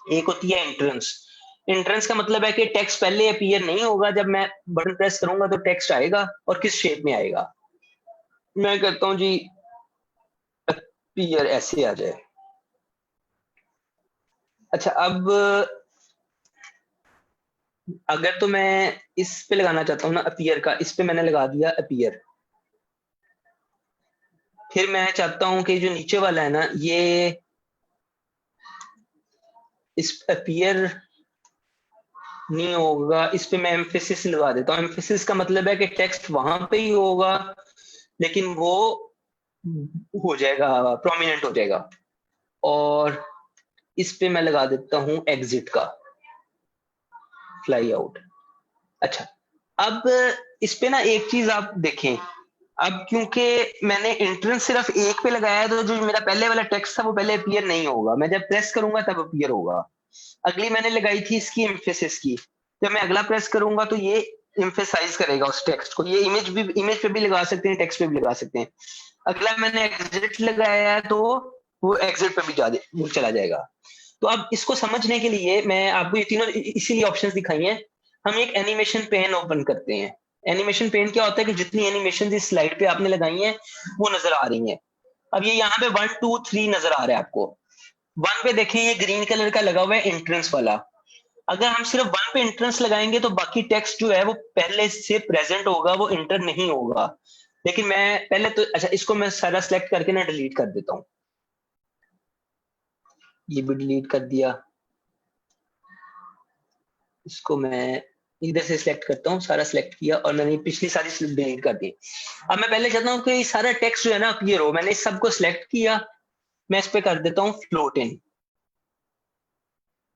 एक होती है एंट्रेंस। एंट्रेंस का मतलब है कि टेक्स्ट पहले अपीयर नहीं होगा, जब मैं बटन प्रेस करूंगा तो टेक्स्ट आएगा और किस शेप में आएगा। मैं कहता हूँ जी अपीयर ऐसे आ जाए। अच्छा, अब अगर तो मैं इस पे लगाना चाहता हूँ ना अपीयर का, इस पे मैंने लगा दिया अपीयर। फिर मैं चाहता हूं कि जो नीचे वाला है ना, ये इस अपीयर नहीं होगा, इस पे मैं एम्फेसिस लगा देता हूँ। एम्फेसिस का मतलब है कि टेक्स्ट वहां पे ही होगा लेकिन वो हो जाएगा प्रोमिनेंट हो जाएगा। और इस पे मैं लगा देता हूं एग्जिट का, फ्लाई आउट। अच्छा, अब इस पे ना एक चीज आप देखें, अब क्योंकि मैंने एंट्रेंस सिर्फ एक पे लगाया है, तो जो मेरा पहले वाला टेक्स्ट था वो पहले अपीयर नहीं होगा, मैं जब प्रेस करूंगा तब अपीयर होगा। अगली मैंने लगाई थी इसकी एम्फेसिस की, जब मैं अगला प्रेस करूंगा तो ये एम्फेसाइज करेगा उस टेक्स्ट को। ये इमेज पे भी लगा सकते हैं, टेक्स्ट पे भी लगा सकते हैं। अगला मैंने एग्जिट लगाया है, तो वो एग्जिट पे भी वो चला जाएगा। तो अब इसको समझने के लिए मैं आपको ये तीनों इसीलिए ऑप्शंस दिखाई हैं। हम एक एनिमेशन पेन ओपन करते हैं। एनिमेशन पेन क्या होता है कि जितनी एनिमेशन इस स्लाइड पे आपने लगाई हैं वो नजर आ रही हैं। अब ये यहाँ पे 1 2 3 नजर आ रहा है आपको। 1 पे देखिए ये ग्रीन कलर का लगा हुआ है एंट्रेंस वाला। अगर हम सिर्फ 1 पे एंट्रेंस लगाएंगे तो बाकी टेक्स्ट जो है वो पहले से प्रेजेंट होगा, वो इंटर नहीं होगा। लेकिन मैं पहले तो अच्छा इसको मैं सारा सिलेक्ट करके ना डिलीट कर देता हूँ। ये भी डिलीट कर दिया। इसको मैं इधर से सिलेक्ट करता हूँ, सारा सिलेक्ट किया और मैंने पिछली सारी स्लिप डिलीट कर दी। अब मैं पहले चाहता हूँ कि सारा टेक्स्ट जो है ना अपीयर हो। मैंने इस सबको सिलेक्ट किया, मैं इस पे कर देता हूँ फ्लोट इन,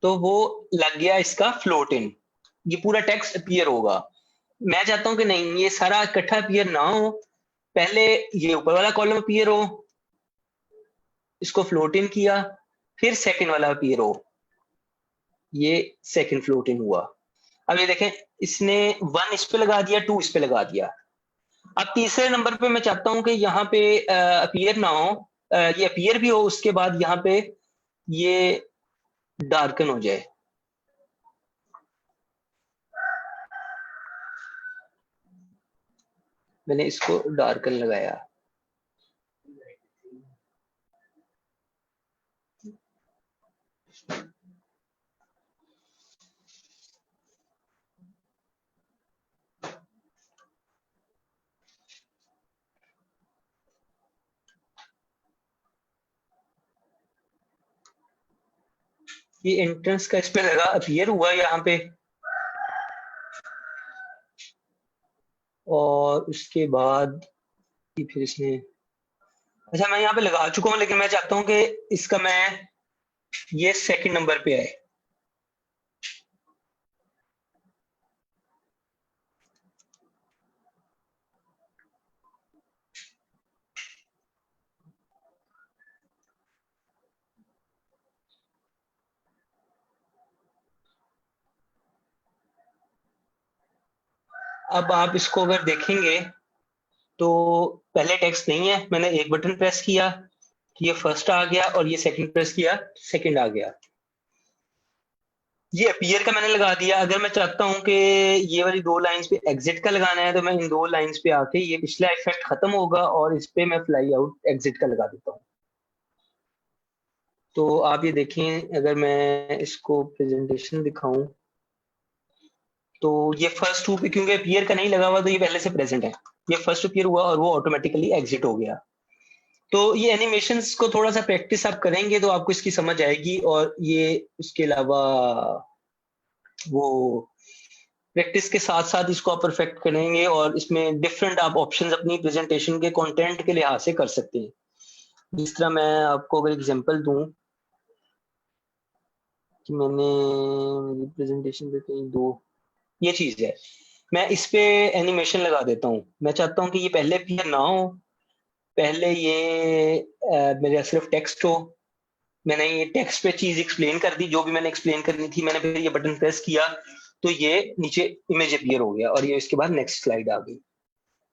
तो वो लग गया इसका फ्लोट इन। ये पूरा टेक्स्ट अपीयर होगा। मैं चाहता हूँ कि नहीं, ये सारा इकट्ठा अपीयर ना हो, पहले ये ऊपर वाला कॉलम अपीयर हो, इसको फ्लोट इन किया, फिर सेकंड वाला अपीयर हो, ये सेकंड फ्लोट इन हुआ। अब ये देखें, इसने 1 इस पे लगा दिया, 2 इस पे लगा दिया। अब तीसरे नंबर पे मैं चाहता हूं कि यहाँ पे अपीयर ना हो, ये अपीयर भी हो, उसके बाद यहाँ पे ये डार्कन हो जाए। मैंने इसको डार्कन लगाया। ये एंट्रेंस का इस पे लगा, अपीयर हुआ यहाँ पे, और उसके बाद फिर इसने, अच्छा मैं यहाँ पे लगा चुका हूँ, लेकिन मैं चाहता हूँ कि इसका मैं ये सेकंड नंबर पे आए। अब आप इसको अगर देखेंगे तो पहले टेक्स्ट नहीं है, मैंने एक बटन प्रेस किया, ये फर्स्ट आ गया, और ये सेकंड प्रेस किया, सेकंड आ गया। ये अपीयर का मैंने लगा दिया। अगर मैं चाहता हूं कि ये वाली 2 लाइंस पे एग्जिट का लगाना है, तो मैं इन 2 लाइंस पे आके ये पिछला इफेक्ट खत्म होगा और इस पे मैं फ्लाई आउट एग्जिट का लगा देता हूँ। तो आप ये देखें, अगर मैं इसको प्रेजेंटेशन दिखाऊं तो ये फर्स्ट 2 पे क्योंकि अपीयर का नहीं लगा हुआ, तो ये पहले से प्रेजेंट है। ये फर्स्ट अपीयर हुआ और वो ऑटोमेटिकली एग्जिट हो गया। तो ये एनिमेशंस को थोड़ा सा प्रैक्टिस आप करेंगे तो आपको इसकी समझ आएगी। और ये उसके अलावा वो प्रैक्टिस के साथ साथ इसको आप परफेक्ट करेंगे, और इसमें डिफरेंट आप ऑप्शंस अपनी प्रेजेंटेशन के कंटेंट के लिहाज से कर सकते हैं। जिस तरह मैं आपको अगर एग्जांपल दूं कि मैंने मेरी प्रेजेंटेशन पे कहीं दो, ये चीज है, मैं इस पे एनिमेशन लगा देता हूँ। मैं चाहता हूँ कि ये पहले अपीयर ना हो, पहले ये मेरा सिर्फ टेक्स्ट हो। मैंने ये टेक्स्ट पे चीज एक्सप्लेन कर दी, जो भी मैंने एक्सप्लेन करनी थी, मैंने फिर ये बटन प्रेस किया तो ये नीचे इमेज अपीयर हो गया, और ये इसके बाद नेक्स्ट स्लाइड आ गई।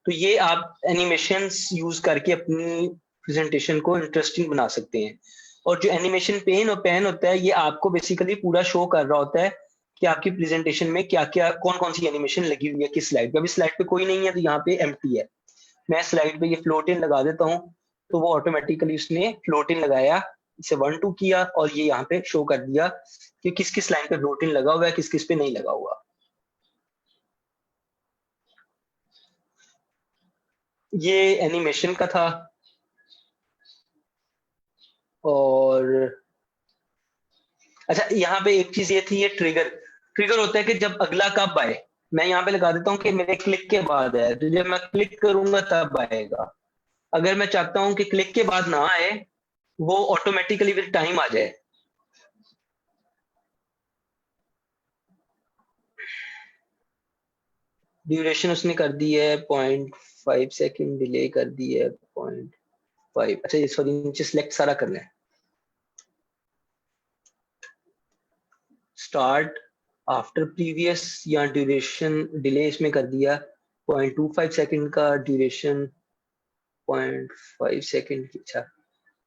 तो ये आप एनिमेशंस यूज करके अपनी प्रेजेंटेशन को इंटरेस्टिंग बना सकते हैं। और जो एनिमेशन पेन होता है, ये आपको बेसिकली पूरा शो कर रहा होता है कि आपकी प्रेजेंटेशन में क्या क्या, कौन कौन सी एनिमेशन लगी हुई है किस स्लाइड पे। अभी स्लाइड पे कोई नहीं है तो यहाँ पे एम्प्टी है। मैं स्लाइड पे ये फ्लोट इन लगा देता हूँ, तो वो ऑटोमेटिकली उसने फ्लोट इन लगाया, इसे 1 2 किया, और ये यहाँ पे शो कर दिया कि किस किस लाइन पे फ्लोट इन लगा हुआ है, किस किस पे नहीं लगा हुआ। ये एनिमेशन का था। और अच्छा, यहाँ पे एक चीज ये थी, ये ट्रिगर। ट्रिगर होता है कि जब अगला कब आए। मैं यहाँ पे लगा देता हूँ कि मेरे क्लिक के बाद है, तो जब मैं क्लिक करूंगा तब आएगा। अगर मैं चाहता हूँ कि क्लिक के बाद ना आए, वो ऑटोमेटिकली विद टाइम आ जाए, ड्यूरेशन उसने कर दी है 0.5 सेकेंड, डिले कर दी है 0.5। अच्छा ये सॉरी नीचे सिलेक्ट सारा करना है। स्टार्ट आफ्टर प्रीवियस या ड्यूरेशन डिले इसमें कर दिया 0.25 सेकेंड का, ड्यूरेशन 0.5 सेकेंड की। अच्छा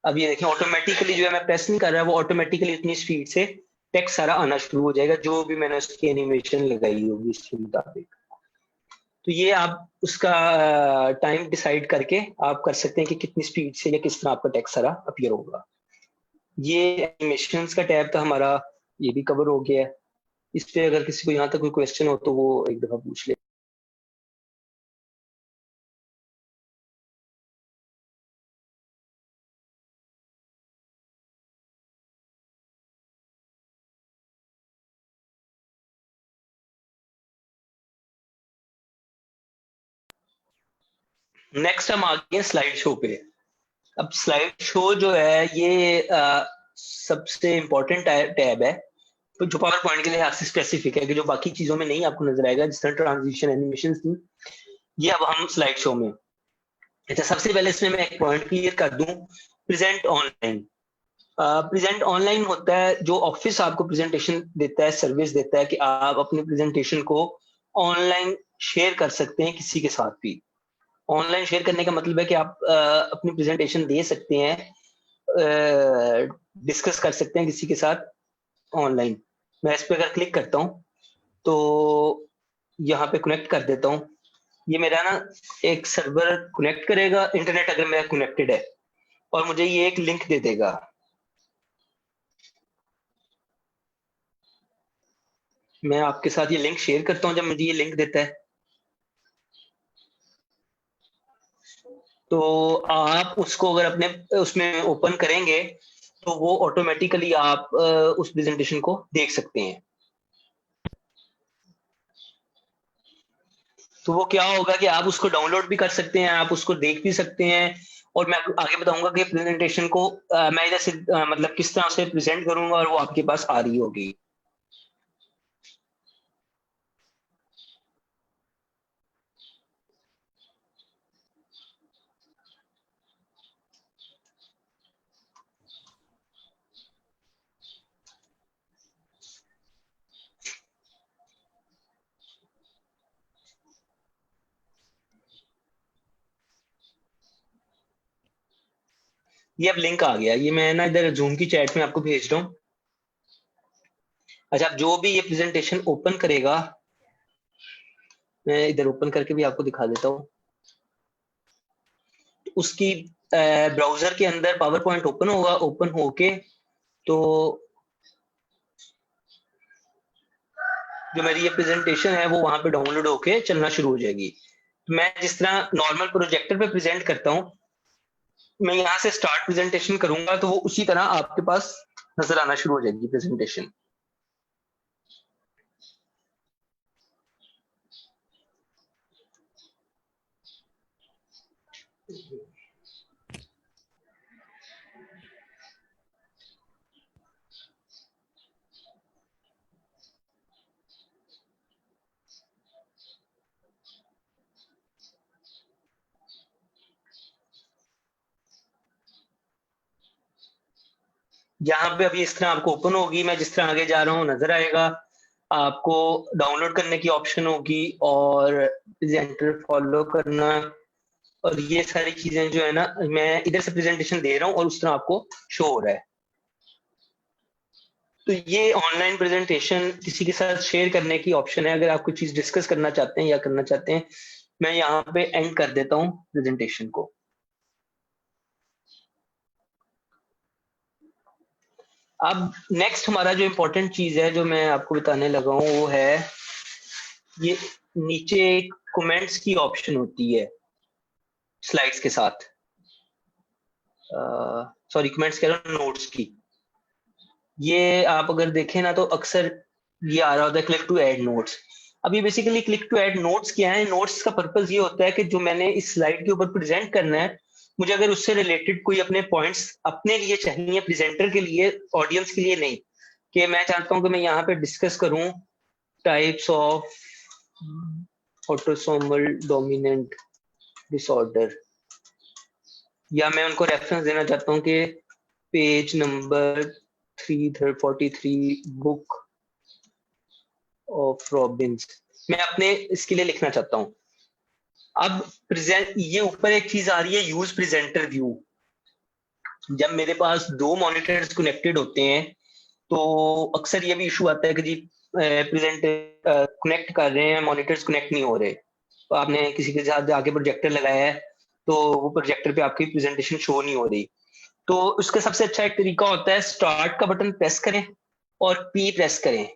अब ये देखें ऑटोमेटिकली जो है मैं प्रेस नहीं कर रहा, वो ऑटोमेटिकली इतनी स्पीड से टेक्स्ट सारा आना शुरू हो जाएगा, जो भी मैंने उसकी एनिमेशन लगाई होगी इसके मुताबिक। तो ये आप उसका टाइम डिसाइड करके आप कर सकते हैं कि कितनी स्पीड से या किस तरह आपका टेक्स्ट सारा अपीयर होगा। ये एनिमेशंस का टैब था हमारा, ये भी कवर हो गया है। इस पे अगर किसी को यहाँ तक कोई क्वेश्चन हो तो वो एक दफा पूछ ले। नेक्स्ट हम आ गए स्लाइड शो पे। अब स्लाइड शो जो है ये सबसे इम्पोर्टेंट टैब है, तो जो पावर पॉइंट के लिहाज से स्पेसिफिक है कि जो बाकी चीजों में नहीं आपको नजर आएगा, जिस तरह ट्रांजिशन एनिमेशन थी, ये अब हम स्लाइड शो में। अच्छा सबसे पहले इसमें मैं एक पॉइंट क्लियर कर दूं, प्रेजेंट ऑनलाइन। प्रेजेंट ऑनलाइन होता है जो ऑफिस आपको प्रेजेंटेशन देता है, सर्विस देता है कि आप अपने प्रेजेंटेशन को ऑनलाइन शेयर कर सकते हैं किसी के साथ भी। ऑनलाइन शेयर करने का मतलब है कि आप अपनी प्रेजेंटेशन दे सकते हैं, डिस्कस कर सकते हैं किसी के साथ ऑनलाइन। मैं इस पर अगर क्लिक करता हूँ तो यहाँ पे कनेक्ट कर देता हूँ, ये मेरा ना एक सर्वर कनेक्ट करेगा, इंटरनेट अगर मेरा कनेक्टेड है, और मुझे ये एक लिंक दे देगा। मैं आपके साथ ये लिंक शेयर करता हूँ। जब मुझे ये लिंक देता है तो आप उसको अगर अपने उसमें ओपन करेंगे तो वो ऑटोमेटिकली आप उस प्रेजेंटेशन को देख सकते हैं। तो वो क्या होगा कि आप उसको डाउनलोड भी कर सकते हैं, आप उसको देख भी सकते हैं। और मैं आगे बताऊंगा कि प्रेजेंटेशन को मैं जैसे मतलब किस तरह से प्रेजेंट करूंगा और वो आपके पास आ रही होगी। ये अब लिंक आ गया, ये मैं ना इधर जूम की चैट में आपको भेज रहा हूँ। अच्छा अब जो भी ये प्रेजेंटेशन ओपन करेगा, मैं इधर ओपन करके भी आपको दिखा देता हूँ। उसकी ब्राउजर के अंदर पावर पॉइंट ओपन होगा, ओपन होके तो जो मेरी ये प्रेजेंटेशन है वो वहां पे डाउनलोड होके चलना शुरू हो जाएगी। मैं जिस तरह नॉर्मल प्रोजेक्टर पे प्रेजेंट करता हूँ, मैं यहाँ से स्टार्ट प्रेजेंटेशन करूंगा तो वो उसी तरह आपके पास नजर आना शुरू हो जाएगी प्रेजेंटेशन। यहाँ पे अभी इस तरह आपको ओपन होगी, मैं जिस तरह आगे जा रहा हूँ नजर आएगा आपको। डाउनलोड करने की ऑप्शन होगी और प्रेजेंटर फॉलो करना, और ये सारी चीजें जो है ना मैं इधर से प्रेजेंटेशन दे रहा हूँ और उस तरह आपको शो हो रहा है। तो ये ऑनलाइन प्रेजेंटेशन किसी के साथ शेयर करने की ऑप्शन है, अगर आप कोई चीज डिस्कस करना चाहते हैं या करना चाहते हैं। मैं यहाँ पे एंड कर देता हूँ प्रेजेंटेशन को। अब नेक्स्ट हमारा जो इम्पोर्टेंट चीज है जो मैं आपको बताने लगा हूँ वो है ये नीचे एक कमेंट्स की ऑप्शन होती है स्लाइड्स के साथ, सॉरी कमेंट्स कह रहा हूँ, नोट्स की। ये आप अगर देखें ना तो अक्सर ये आ रहा होता है क्लिक टू ऐड नोट्स। अब ये basically click to add notes क्या है? नोट्स का पर्पज ये होता है कि जो मैंने इस स्लाइड के ऊपर प्रेजेंट करना है, मुझे अगर उससे रिलेटेड कोई अपने पॉइंट्स अपने लिए चाहिए, प्रेजेंटर के लिए, ऑडियंस के लिए नहीं, कि मैं चाहता हूं कि मैं यहाँ पे डिस्कस करूं types of autosomal dominant disorder, या मैं उनको रेफरेंस देना चाहता हूँ कि page number 343 book of Robins, मैं अपने इसके लिए लिखना चाहता हूँ। अब प्रेजेंट, ये ऊपर एक चीज आ रही है यूज प्रेजेंटर व्यू। जब मेरे पास दो मॉनिटर्स कनेक्टेड होते हैं तो अक्सर ये भी इशू आता है कि जी प्रेजेंट कनेक्ट कर रहे हैं, मॉनिटर्स कनेक्ट नहीं हो रहे, तो आपने किसी के साथ आगे प्रोजेक्टर लगाया है तो वो प्रोजेक्टर पे आपकी प्रेजेंटेशन शो नहीं हो रही। तो उसका सबसे अच्छा एक तरीका होता है स्टार्ट का बटन प्रेस करें और पी प्रेस करें,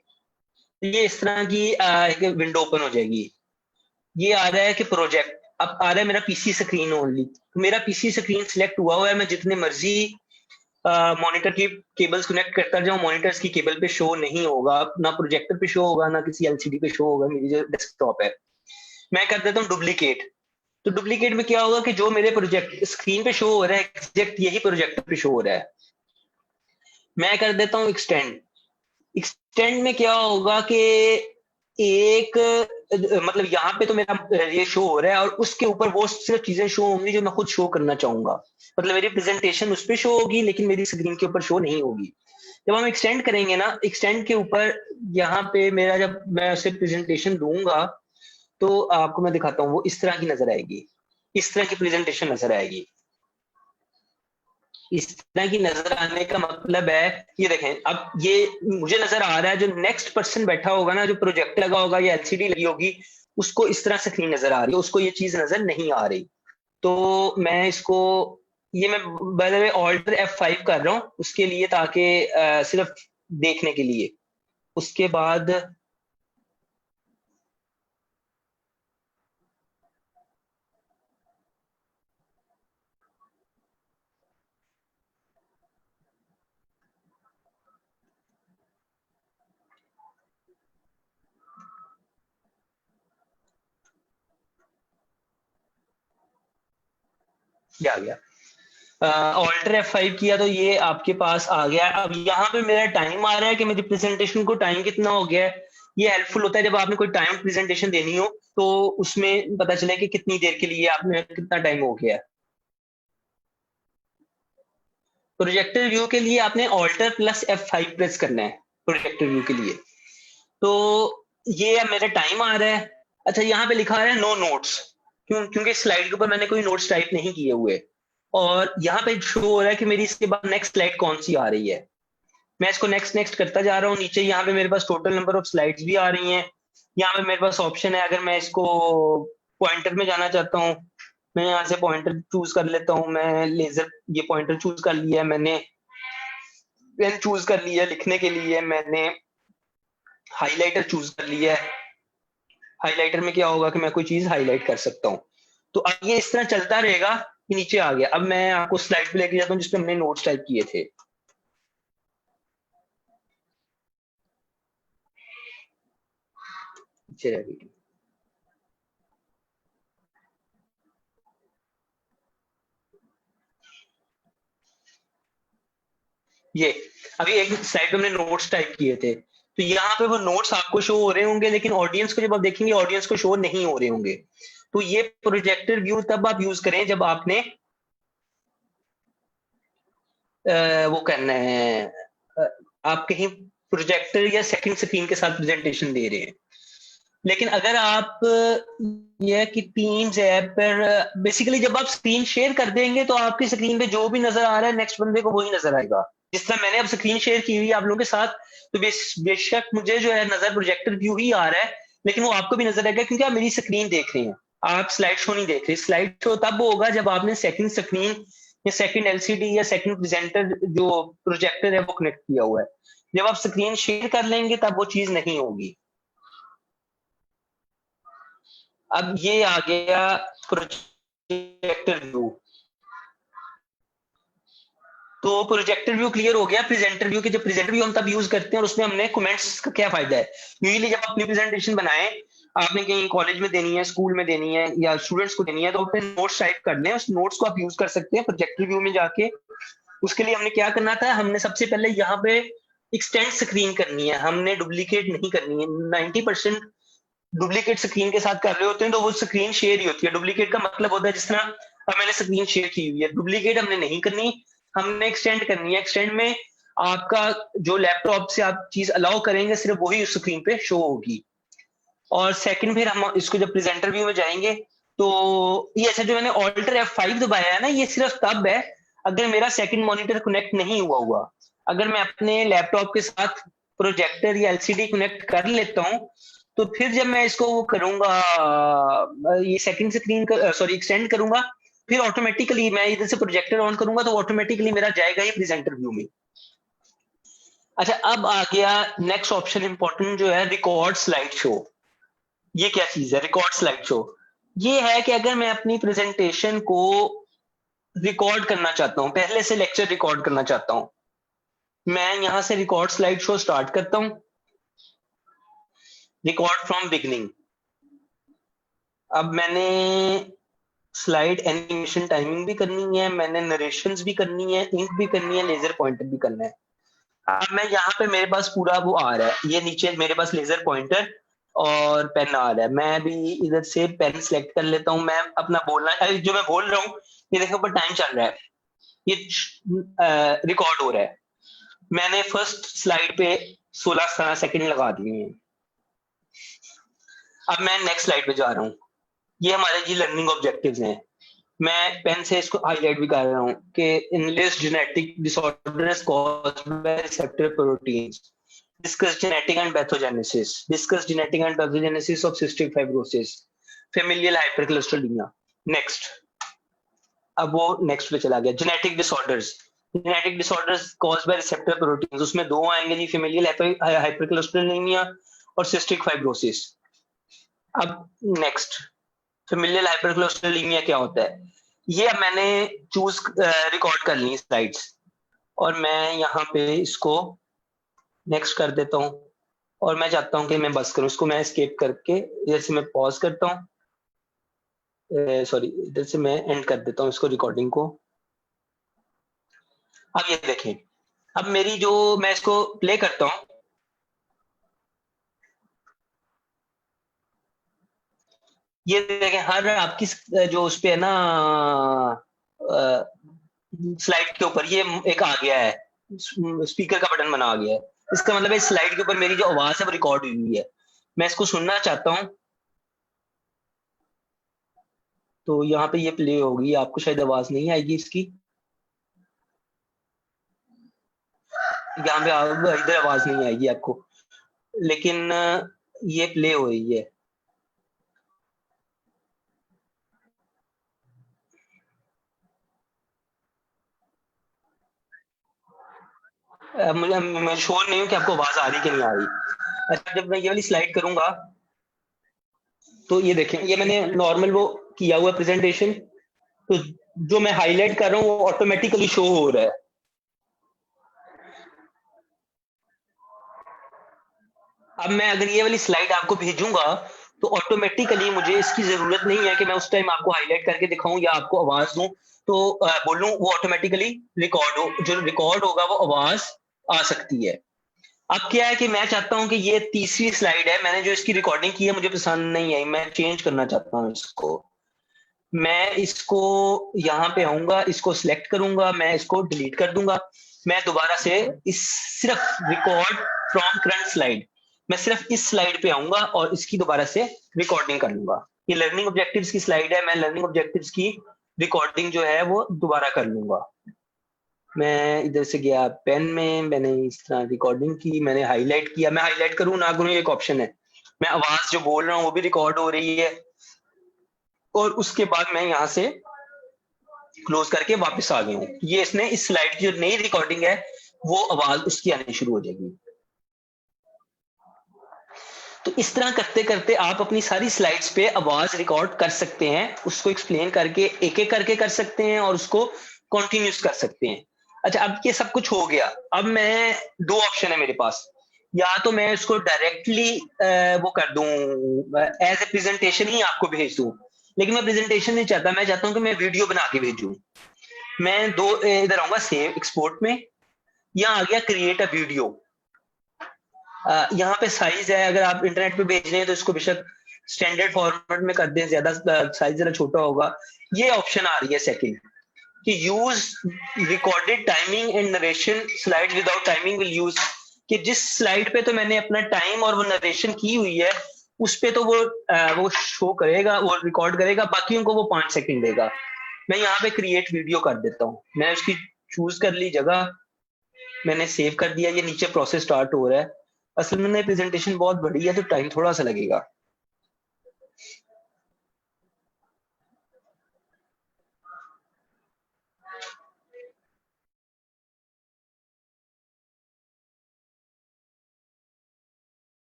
ये इस तरह की एक विंडो ओपन हो जाएगी। ये आ रहा है कि प्रोजेक्ट, अब आ रहा है मेरा पीसी स्क्रीन ओनली, तो मेरा पीसी स्क्रीन सिलेक्ट हुआ है, मैं जितने मर्जी मॉनिटर की केबल्स कनेक्ट करता जाऊं, मॉनिटर्स की केबल पे शो नहीं होगा, ना प्रोजेक्टर पे शो होगा ना किसी एलसीडी पे शो होगा मेरी जो डेस्कटॉप है। मैं कर देता हूँ डुप्लीकेट, तो डुप्लीकेट में क्या होगा कि जो मेरे प्रोजेक्ट स्क्रीन पे शो हो रहा है एग्जैक्ट यही प्रोजेक्टर पे शो हो रहा है। मैं कर देता हूँ एक्सटेंड, एक्सटेंड में क्या होगा कि एक मतलब यहाँ पे तो मेरा ये शो हो रहा है और उसके ऊपर वो सिर्फ चीजें शो होंगी जो मैं खुद शो करना चाहूंगा, मतलब मेरी प्रेजेंटेशन उस पर शो होगी लेकिन मेरी स्क्रीन के ऊपर शो नहीं होगी। जब हम एक्सटेंड करेंगे ना, एक्सटेंड के ऊपर यहाँ पे मेरा जब मैं उसे प्रेजेंटेशन दूंगा तो आपको मैं दिखाता हूँ, वो इस तरह की नजर आएगी, इस तरह की प्रेजेंटेशन नजर आएगी। इस तरह की नजर आने का मतलब है, ये देखें अब ये मुझे नजर आ रहा है, जो नेक्स्ट पर्सन बैठा होगा ना, जो प्रोजेक्टर लगा होगा या एलसीडी लगी होगी, उसको इस तरह स्क्रीन नजर आ रही है, उसको ये चीज नजर नहीं आ रही। तो मैं इसको, ये मैं by the way alter F5 कर रहा हूँ उसके लिए, ताकि सिर्फ देखने के लिए। उसके बाद ये आ गया, ऑल्टर F5 किया तो ये आपके पास आ गया। अब यहाँ पे मेरा टाइम आ रहा है कि मेरी प्रेजेंटेशन को टाइम कितना हो गया है। ये हेल्पफुल होता है जब आपने कोई टाइम प्रेजेंटेशन देनी हो तो उसमें पता चले कि कितनी देर के लिए आपने कितना टाइम हो गया है। प्रोजेक्टर व्यू के लिए आपने ऑल्टर प्लस F5 प्रेस करना है प्रोजेक्टर व्यू के लिए। तो ये अब मेरा टाइम आ रहा है। अच्छा, यहाँ पे लिखा है नो नोट्स, क्योंकि स्लाइड के ऊपर मैंने कोई नोट्स टाइप नहीं किए हुए, और यहाँ पे शो हो रहा है कि मेरी इसके बाद नेक्स्ट स्लाइड कौन सी आ रही है। मैं इसको नेक्स्ट नेक्स्ट करता जा रहा हूँ। नीचे यहाँ पे मेरे पास टोटल नंबर ऑफ स्लाइड्स भी आ रही हैं। यहाँ पे मेरे पास ऑप्शन है, अगर मैं इसको पॉइंटर में जाना चाहता हूँ, मैं यहाँ से पॉइंटर चूज कर लेता हूँ। मैं लेजर, ये पॉइंटर चूज कर लिया है मैंने, पेन चूज कर लिया लिखने के लिए, मैंने हाईलाइटर चूज कर लिया है। हाईलाइटर में क्या होगा कि मैं कोई चीज हाईलाइट कर सकता हूँ। तो अब ये इस तरह चलता रहेगा कि नीचे आ गया। अब मैं आपको स्लाइड पे लेके जाता हूँ जिसपे हमने नोट्स टाइप किए थे। ये अभी एक साइड पे हमने नोट्स टाइप किए थे, तो यहाँ पे वो नोट्स आपको शो हो रहे होंगे लेकिन ऑडियंस को जब आप देखेंगे ऑडियंस को शो नहीं हो रहे होंगे। तो ये प्रोजेक्टर व्यू तब आप यूज करें जब आपने वो करना है, आप कहीं प्रोजेक्टर या सेकंड स्क्रीन के साथ प्रेजेंटेशन दे रहे हैं। लेकिन अगर आप ये कि टीम्स ऐप पर बेसिकली जब आप स्क्रीन शेयर कर देंगे तो आपकी स्क्रीन पे जो भी नजर आ रहा है नेक्स्ट बंदे को वही नजर आएगा। जिस तरह मैंने अब स्क्रीन शेयर की हुई है आप लोगों के साथ, तो बेशक मुझे जो है नजर प्रोजेक्टर व्यू ही आ रहा है, लेकिन वो आपको भी नजर आएगा क्योंकि आप मेरी स्क्रीन देख रहे हैं, आप स्लाइड शो नहीं देख रहे। स्लाइड शो तब होगा जब आपने सेकंड स्क्रीन या सेकंड एलसीडी या सेकंड प्रेजेंटर जो प्रोजेक्टर है वो कनेक्ट किया हुआ है। जब आप स्क्रीन शेयर कर लेंगे तब वो चीज नहीं होगी। अब ये आ गया प्रोजेक्टर व्यू। तो प्रोजेक्टर व्यू क्लियर हो गया। प्रेजेंटर व्यू के, जब प्रेजेंटर व्यू हम तब यूज करते हैं और उसमें हमने कमेंट्स का क्या फायदा है। यूजुअली जब अपनी प्रेजेंटेशन बनाएं, आपने कहीं कॉलेज में देनी है, स्कूल में देनी है या स्टूडेंट्स को देनी है, तो अपने नोट्स टाइप करने हैं, उस नोट्स को आप यूज कर सकते हैं प्रोजेक्टर व्यू में जाके। उसके लिए हमने क्या करना था, हमने सबसे पहले यहाँ पे एक्सटेंड स्क्रीन करनी है, हमने डुप्लीकेट नहीं करनी है। 90% डुप्लीकेट स्क्रीन के साथ कर रहे होते हैं तो वो स्क्रीन शेयर ही होती है। डुप्लीकेट का मतलब होता है जिस तरह अब मैंने स्क्रीन शेयर की हुई है, डुप्लीकेट हमने नहीं करनी, हमने एक्सटेंड करनी है। एक्सटेंड में आपका जो लैपटॉप से आप चीज अलाउ करेंगे सिर्फ वही उस स्क्रीन पे शो होगी। और सेकंड फिर हम इसको जब प्रेजेंटर व्यू में जाएंगे तो ये ऐसा जो मैंने ऑल्टर F5 दबाया है ना, ये सिर्फ तब है अगर मेरा सेकंड मॉनिटर कनेक्ट नहीं हुआ। अगर मैं अपने लैपटॉप के साथ प्रोजेक्टर या एलसीडी कनेक्ट कर लेता हूँ तो फिर जब मैं इसको वो करूंगा, ये सेकंड स्क्रीन सॉरी एक्सटेंड करूंगा, फिर ऑटोमेटिकली मैं इधर से प्रोजेक्टर ऑन करूंगा तो ऑटोमेटिकली मेरा जाएगा ही प्रेजेंटर व्यू में। अच्छा, अब आ गया नेक्स्ट ऑप्शन इंपॉर्टेंट जो है रिकॉर्ड स्लाइड शो। ये क्या चीज है रिकॉर्ड स्लाइड शो? ये है कि अगर मैं अपनी प्रेजेंटेशन को रिकॉर्ड करना चाहता हूं, पहले से लेक्चर रिकॉर्ड करना चाहता हूं, मैं यहां से रिकॉर्ड स्लाइड शो स्टार्ट करता हूं, रिकॉर्ड फ्रॉम बिगनिंग। अब मैंने स्लाइड एनिमेशन टाइमिंग भी करनी है, मैंने नरेशंस भी करनी है, इंक भी करनी है, लेजर पॉइंटर भी करना है। अब मैं यहाँ पे मेरे पास पूरा वो आ रहा है, ये नीचे मेरे पास लेजर पॉइंटर और पेन आ रहा है। मैं भी इधर से पेन सिलेक्ट कर लेता हूँ, मैं अपना बोलना जो मैं बोल रहा हूँ, ये देखो ऊपर टाइम चल रहा है, ये रिकॉर्ड हो रहा है। मैंने फर्स्ट स्लाइड पे 16 सेकंड लगा दिए हैं। अब मैं नेक्स्ट स्लाइड पे जा रहा हूँ। ये हमारे जी लर्निंग ऑब्जेक्टिव्स हैं। मैं पेन से इसको हाईलाइट भी कर रहा हूँ कि enlist genetic disorders caused by receptor proteins, discuss genetic and pathogenesis, discuss genetic and pathogenesis of cystic fibrosis, familial hypercholesterolemia। Next, अब वो नेक्स्ट पे चला गया। Genetic disorders, genetic disorders caused by receptor proteins, उसमें दो आएंगे जी, फेमिलियल हाइपरकोलेस्टेरोलेमिया और cystic fibrosis. अब नेक्स्ट, फेमिलियल हाइपरकोलेस्टेरोलेमिया क्या होता है, ये अब मैंने चूज रिकॉर्ड कर ली स्लाइड्स, और मैं यहाँ पे इसको नेक्स्ट कर देता हूँ और मैं चाहता हूँ कि मैं बस करूँ इसको। मैं एस्केप करके इधर से मैं पॉज करता हूँ, सॉरी इधर से मैं एंड कर देता हूँ इसको, रिकॉर्डिंग को। अब ये देखें, अब मेरी जो मैं इसको प्ले करता हूँ, ये देखें हर आपकी जो उस पे है ना स्लाइड के ऊपर ये एक आ गया है, स्पीकर का बटन बना आ गया है। इसका मतलब है स्लाइड के ऊपर मेरी जो आवाज है वो रिकॉर्ड हुई है। मैं इसको सुनना चाहता हूँ तो यहाँ पे ये प्ले होगी, आपको शायद आवाज नहीं आएगी इसकी, यहाँ पे इधर आवाज नहीं आएगी आपको, लेकिन ये प्ले हो रही है। मुझे मैं श्योर नहीं हूँ कि आपको आवाज आ रही कि नहीं आ रही। अच्छा, जब मैं ये वाली स्लाइड करूंगा तो ये देखें, ये मैंने नॉर्मल वो किया हुआ प्रेजेंटेशन, तो जो मैं हाईलाइट कर रहा हूँ वो ऑटोमेटिकली शो हो रहा है। अब मैं अगर ये वाली स्लाइड आपको भेजूंगा तो ऑटोमेटिकली मुझे इसकी जरूरत नहीं है कि मैं उस टाइम आपको हाईलाइट करके दिखाऊं या आपको आवाज दूं, तो बोलूं, वो ऑटोमेटिकली रिकॉर्ड हो, जो रिकॉर्ड होगा वो आवाज आ सकती है। अब क्या है कि मैं चाहता हूं कि ये तीसरी स्लाइड है, मैंने जो इसकी रिकॉर्डिंग की है मुझे पसंद नहीं आई, मैं चेंज करना चाहता हूं इसको। मैं इसको यहाँ पे आऊंगा, इसको सिलेक्ट करूंगा, मैं इसको डिलीट कर दूंगा। मैं दोबारा से इस सिर्फ रिकॉर्ड फ्रॉम करंट स्लाइड, मैं सिर्फ इस स्लाइड पे आऊंगा और इसकी दोबारा से रिकॉर्डिंग कर लूंगा। ये लर्निंग ऑब्जेक्टिव्स की स्लाइड है, मैं लर्निंग ऑब्जेक्टिव्स की रिकॉर्डिंग जो है वो दोबारा कर लूंगा। मैं इधर से गया पेन में, मैंने इस तरह रिकॉर्डिंग की, मैंने हाईलाइट किया। मैं हाईलाइट करूं ना करूं एक ऑप्शन है, मैं आवाज जो बोल रहा हूँ वो भी रिकॉर्ड हो रही है, और उसके बाद मैं यहाँ से क्लोज करके वापस आ गया हूँ। ये इसने इस स्लाइड की जो नई रिकॉर्डिंग है वो आवाज उसकी आनी शुरू हो जाएगी। तो इस तरह करते करते आप अपनी सारी स्लाइड्स पे आवाज रिकॉर्ड कर सकते हैं, उसको एक्सप्लेन करके एक एक करके कर सकते हैं और उसको कंटिन्यूस कर सकते हैं। अच्छा, अब ये सब कुछ हो गया, अब मैं दो ऑप्शन है मेरे पास, या तो मैं इसको डायरेक्टली वो कर दूं एज ए प्रेजेंटेशन ही आपको भेज दूं, लेकिन मैं प्रेजेंटेशन नहीं चाहता, मैं चाहता हूं कि मैं वीडियो बना के भेजूं। मैं दो इधर आऊंगा सेव एक्सपोर्ट में, यहाँ आ गया क्रिएट अ वीडियो। यहाँ पे साइज है, अगर आप इंटरनेट पे भेज रहे हैं तो इसको बेशक स्टैंडर्ड फॉर्मेट में कर दें, ज्यादा साइज जरा छोटा होगा। ये ऑप्शन आ रही है सेकंड कि use recorded timing and narration slide without timing will use, कि जिस स्लाइड पे तो मैंने अपना टाइम और वो नरेशन की हुई है उस पे तो वो शो करेगा, वो रिकॉर्ड करेगा, बाकी उनको वो 5 सेकंड देगा। मैं यहाँ पे क्रिएट वीडियो कर देता हूँ, मैं उसकी चूज कर ली जगह, मैंने सेव कर दिया, ये नीचे प्रोसेस स्टार्ट हो रहा है। असल में प्रेजेंटेशन बहुत बड़ी है तो टाइम थोड़ा सा लगेगा।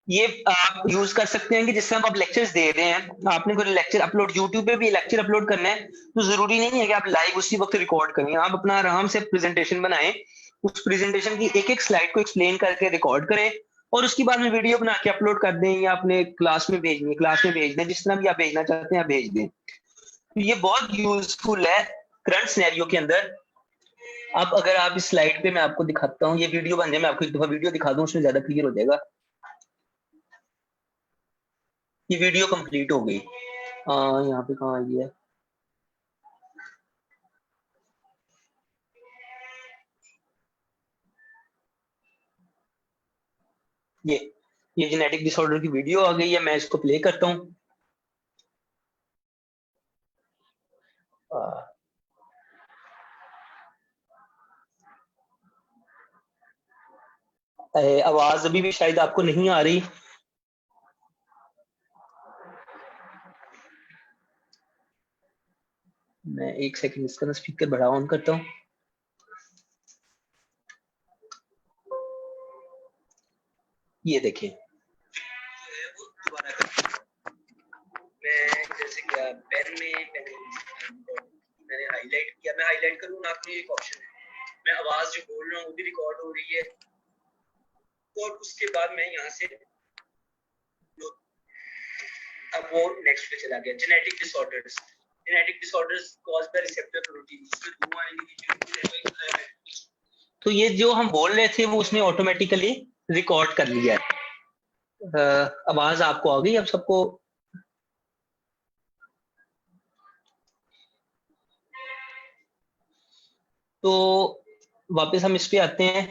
ये आप यूज कर सकते हैं कि जिस समय आप लेक्चर्स दे रहे हैं, आपने कोई लेक्चर अपलोड, यूट्यूब पे भी लेक्चर अपलोड करना है तो जरूरी नहीं है कि आप लाइव उसी वक्त रिकॉर्ड करें, आप अपना आराम से प्रेजेंटेशन बनाएं, उस प्रेजेंटेशन की एक एक स्लाइड को एक्सप्लेन करके रिकॉर्ड करें और उसके बाद में वीडियो बना के अपलोड कर दें, या अपने क्लास में भेजनी है क्लास में भेज दें, जिस तरह भी आप भेजना चाहते हैं आप भेज दें। तो ये बहुत यूजफुल है करंट सिनेरियो के अंदर। अब अगर आप इस स्लाइड पे मैं आपको दिखाता हूँ, ये वीडियो बन जाए, मैं आपको एक दफा वीडियो दिखा दूं, उसमें ज्यादा क्लियर हो जाएगा। ये वीडियो कंप्लीट हो गई। यहाँ पे कहाँ आई है, ये ये जेनेटिक डिसऑर्डर की वीडियो आ गई है, मैं इसको प्ले करता हूँ। आवाज अभी भी शायद आपको नहीं आ रही। मैं एक सेकंड इसका ना स्पीकर बढ़ा ऑन करता हूँ। ये देखिए, मैं जैसे क्या पेन में मैंने हाईलाइट किया, मैं हाईलाइट करूँ ना, आपने एक ऑप्शन है, मैं आवाज जो बोल रहा हूँ वो भी रिकॉर्ड हो रही है और उसके बाद मैं यहाँ से अब वो नेक्स्ट पे चला गया, genetic disorders. Genetic disorders caused by receptor protein, इसमें दो आएंगे। तो ये जो हम बोल रहे थे वो उसने ऑटोमेटिकली रिकॉर्ड कर लिया है। आवाज आपको आ गई अब सबको? तो वापस हम इस पे आते हैं।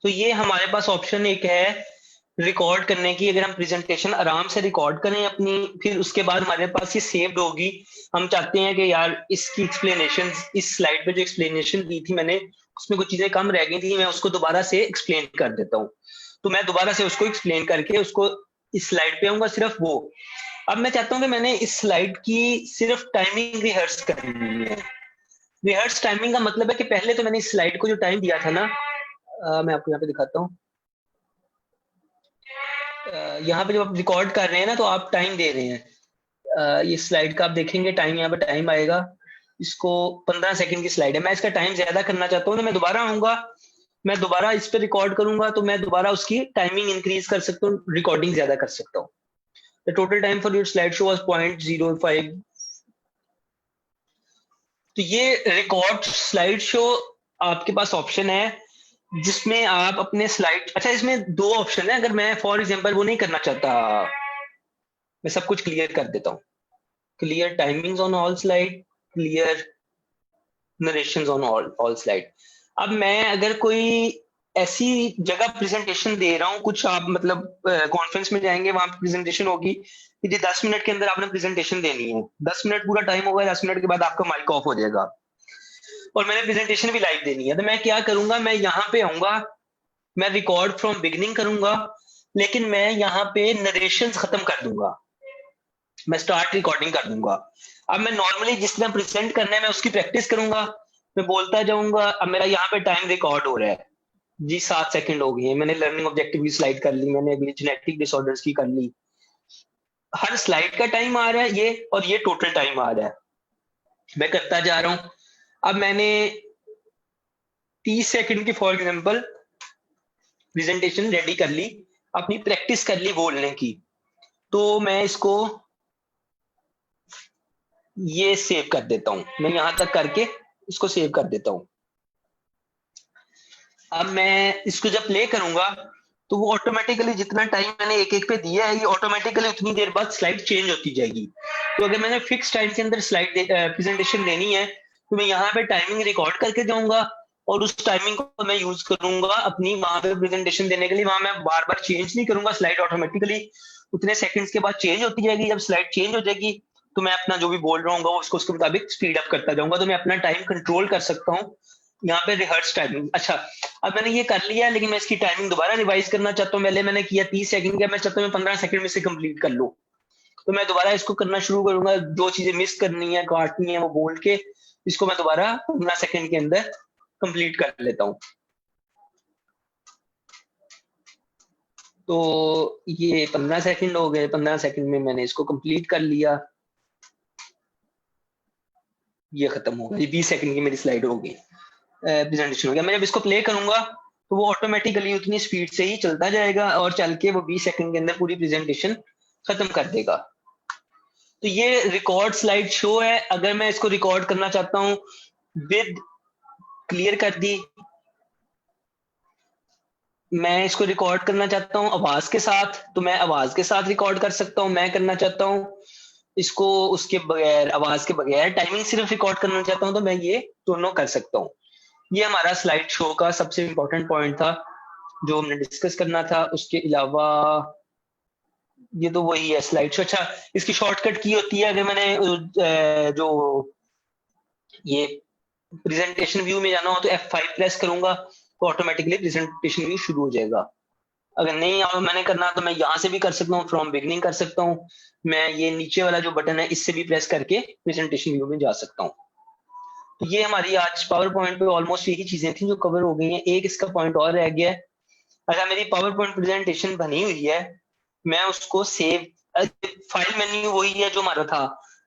तो ये हमारे पास ऑप्शन एक है रिकॉर्ड करने की, अगर हम प्रेजेंटेशन आराम से रिकॉर्ड करें अपनी, फिर उसके बाद हमारे पास ये सेव्ड होगी। हम चाहते हैं कि यार इसकी एक्सप्लेनेशन, इस स्लाइड पे जो एक्सप्लेनेशन दी थी मैंने उसमें कुछ चीजें कम रह गई थी, मैं उसको दोबारा से एक्सप्लेन कर देता हूँ। तो मैं दोबारा से उसको एक्सप्लेन करके उसको इस स्लाइड पे आऊंगा सिर्फ वो। अब मैं चाहता हूँ कि मैंने इस स्लाइड की सिर्फ टाइमिंग रिहर्स करनी है। रिहर्स टाइमिंग का मतलब है कि पहले तो मैंने इस स्लाइड को जो टाइम दिया था ना, मैं आपको यहाँ पे दिखाता हूँ। यहाँ पे जब आप रिकॉर्ड कर रहे हैं ना तो आप टाइम दे रहे हैं। ये स्लाइड का आप देखेंगे टाइम, यहाँ पे टाइम आएगा, इसको 15 सेकंड की स्लाइड है, मैं इसका टाइम ज्यादा करना चाहता हूँ तो मैं दोबारा आऊंगा, मैं दोबारा इस पे रिकॉर्ड करूंगा तो मैं दोबारा उसकी टाइमिंग इंक्रीज कर सकता हूँ, रिकॉर्डिंग ज्यादा कर सकता हूँ। The total time for your slide show was 0.05। तो ये रिकॉर्ड स्लाइड शो आपके पास ऑप्शन है जिसमें आप अपने स्लाइड, अच्छा इसमें दो ऑप्शन है, अगर मैं फॉर एग्जांपल वो नहीं करना चाहता, मैं सब कुछ क्लियर कर देता हूँ। Clear timings on all slide, clear narrations on all slide. अब मैं अगर कोई ऐसी जगह प्रेजेंटेशन दे रहा हूँ, कुछ आप मतलब कॉन्फ्रेंस में जाएंगे वहां पे प्रेजेंटेशन होगी कि जी 10 मिनट के अंदर आपने प्रेजेंटेशन देनी है, 10 मिनट पूरा टाइम होगा, 10 मिनट के बाद आपका माइक ऑफ हो जाएगा और मैंने प्रेजेंटेशन भी लाइव देनी है, तो मैं क्या करूंगा, मैं यहाँ पे आऊंगा, मैं रिकॉर्ड फ्रॉम बिगिनिंग करूंगा, लेकिन मैं यहाँ पे नरेशन खत्म कर दूंगा, मैं स्टार्ट रिकॉर्डिंग कर दूंगा। अब मैं नॉर्मली जिस तरह प्रेजेंट करना है मैं उसकी प्रैक्टिस करूंगा, मैं बोलता जाऊंगा। अब मेरा यहाँ पे टाइम रिकॉर्ड हो रहा है जी, 7 सेकंड हो गए, मैंने लर्निंग ऑब्जेक्टिव की स्लाइड कर ली, मैंने अगली जेनेटिक डिसऑर्डर्स की कर ली, हर स्लाइड का टाइम आ रहा है ये, और ये टोटल टाइम आ रहा है, मैं करता जा रहा हूँ। अब मैंने 30 सेकंड की फॉर एग्जाम्पल प्रेजेंटेशन रेडी कर ली, अपनी प्रैक्टिस कर ली बोलने की, तो मैं इसको ये सेव कर देता हूं, मैं यहां तक करके इसको सेव कर देता हूं। अब मैं इसको जब प्ले करूंगा तो वो ऑटोमेटिकली जितना टाइम मैंने एक एक पे दिया है ये ऑटोमेटिकली उतनी देर बाद स्लाइड चेंज होती जाएगी। तो अगर मैंने फिक्स टाइम के अंदर स्लाइड प्रेजेंटेशन देनी है तो मैं यहाँ पे टाइमिंग रिकॉर्ड करके जाऊंगा और उस टाइमिंग को मैं यूज करूंगा अपनी वहां पे प्रेजेंटेशन देने के लिए। वहां मैं बार बार चेंज नहीं करूंगा, स्लाइड ऑटोमेटिकली उतने सेकंड्स के बाद चेंज होती जाएगी। जब स्लाइड चेंज हो जाएगी तो मैं अपना जो भी बोल रहा हूँ उसको उसके मुताबिक स्पीड अप करता जाऊंगा, तो मैं अपना टाइम कंट्रोल कर सकता हूँ। यहाँ पे रिहर्स टाइमिंग, अच्छा अब मैंने ये कर लिया लेकिन मैं इसकी टाइमिंग दोबारा रिवाइज करना चाहता हूँ। पहले मैंने किया 30 सेकंड का, मैं चाहता हूँ मैं 15 सेकंड में से कंप्लीट कर लूँ। तो मैं दोबारा इसको करना शुरू करूंगा, जो चीजें मिस करनी है काटनी है वो बोल के इसको मैं दोबारा 15 सेकंड के अंदर कंप्लीट कर लेता हूँ। तो ये 15 सेकंड हो गए, 15 सेकंड में मैंने इसको कंप्लीट कर लिया, ये खत्म हो गया, ये 20 सेकंड की मेरी स्लाइड हो गई, प्रेजेंटेशन हो गया। मैं जब इसको प्ले करूंगा तो वो ऑटोमेटिकली उतनी स्पीड से ही चलता जाएगा और चल के वो 20 सेकंड के अंदर पूरी प्रेजेंटेशन खत्म कर देगा। तो ये रिकॉर्ड स्लाइड शो है। अगर मैं इसको रिकॉर्ड करना चाहता हूँ विद, क्लियर कर दी, मैं इसको रिकॉर्ड करना चाहता हूँ आवाज के साथ तो मैं आवाज के साथ रिकॉर्ड कर सकता हूँ। मैं करना चाहता हूँ इसको उसके बगैर, आवाज के बगैर टाइमिंग सिर्फ रिकॉर्ड करना चाहता हूँ तो मैं ये दोनों कर सकता हूँ। ये हमारा स्लाइड शो का सबसे इंपॉर्टेंट पॉइंट था जो हमने डिस्कस करना था। उसके अलावा ये तो वही है स्लाइड शो। अच्छा, इसकी शॉर्टकट की होती है, अगर मैंने जो ये प्रेजेंटेशन व्यू में जाना हो तो F5 प्रेस करूंगा तो ऑटोमेटिकली प्रेजेंटेशन व्यू शुरू हो जाएगा। अगर नहीं मैंने करना तो मैं यहाँ से भी कर सकता हूँ, फ्रॉम बिगनिंग कर सकता हूँ। मैं ये नीचे वाला जो बटन है इससे भी प्रेस करके प्रेजेंटेशन व्यू में जा सकता हूँ। तो ये हमारी आज पावर पॉइंट पे ऑलमोस्ट यही चीजें थी जो कवर हो गई हैं। एक इसका पॉइंट और रह गया है। अच्छा, मेरी पावर पॉइंट प्रेजेंटेशन बनी हुई है, मैं उसको सेव, फाइल मेन्यू वही है जो हमारा था।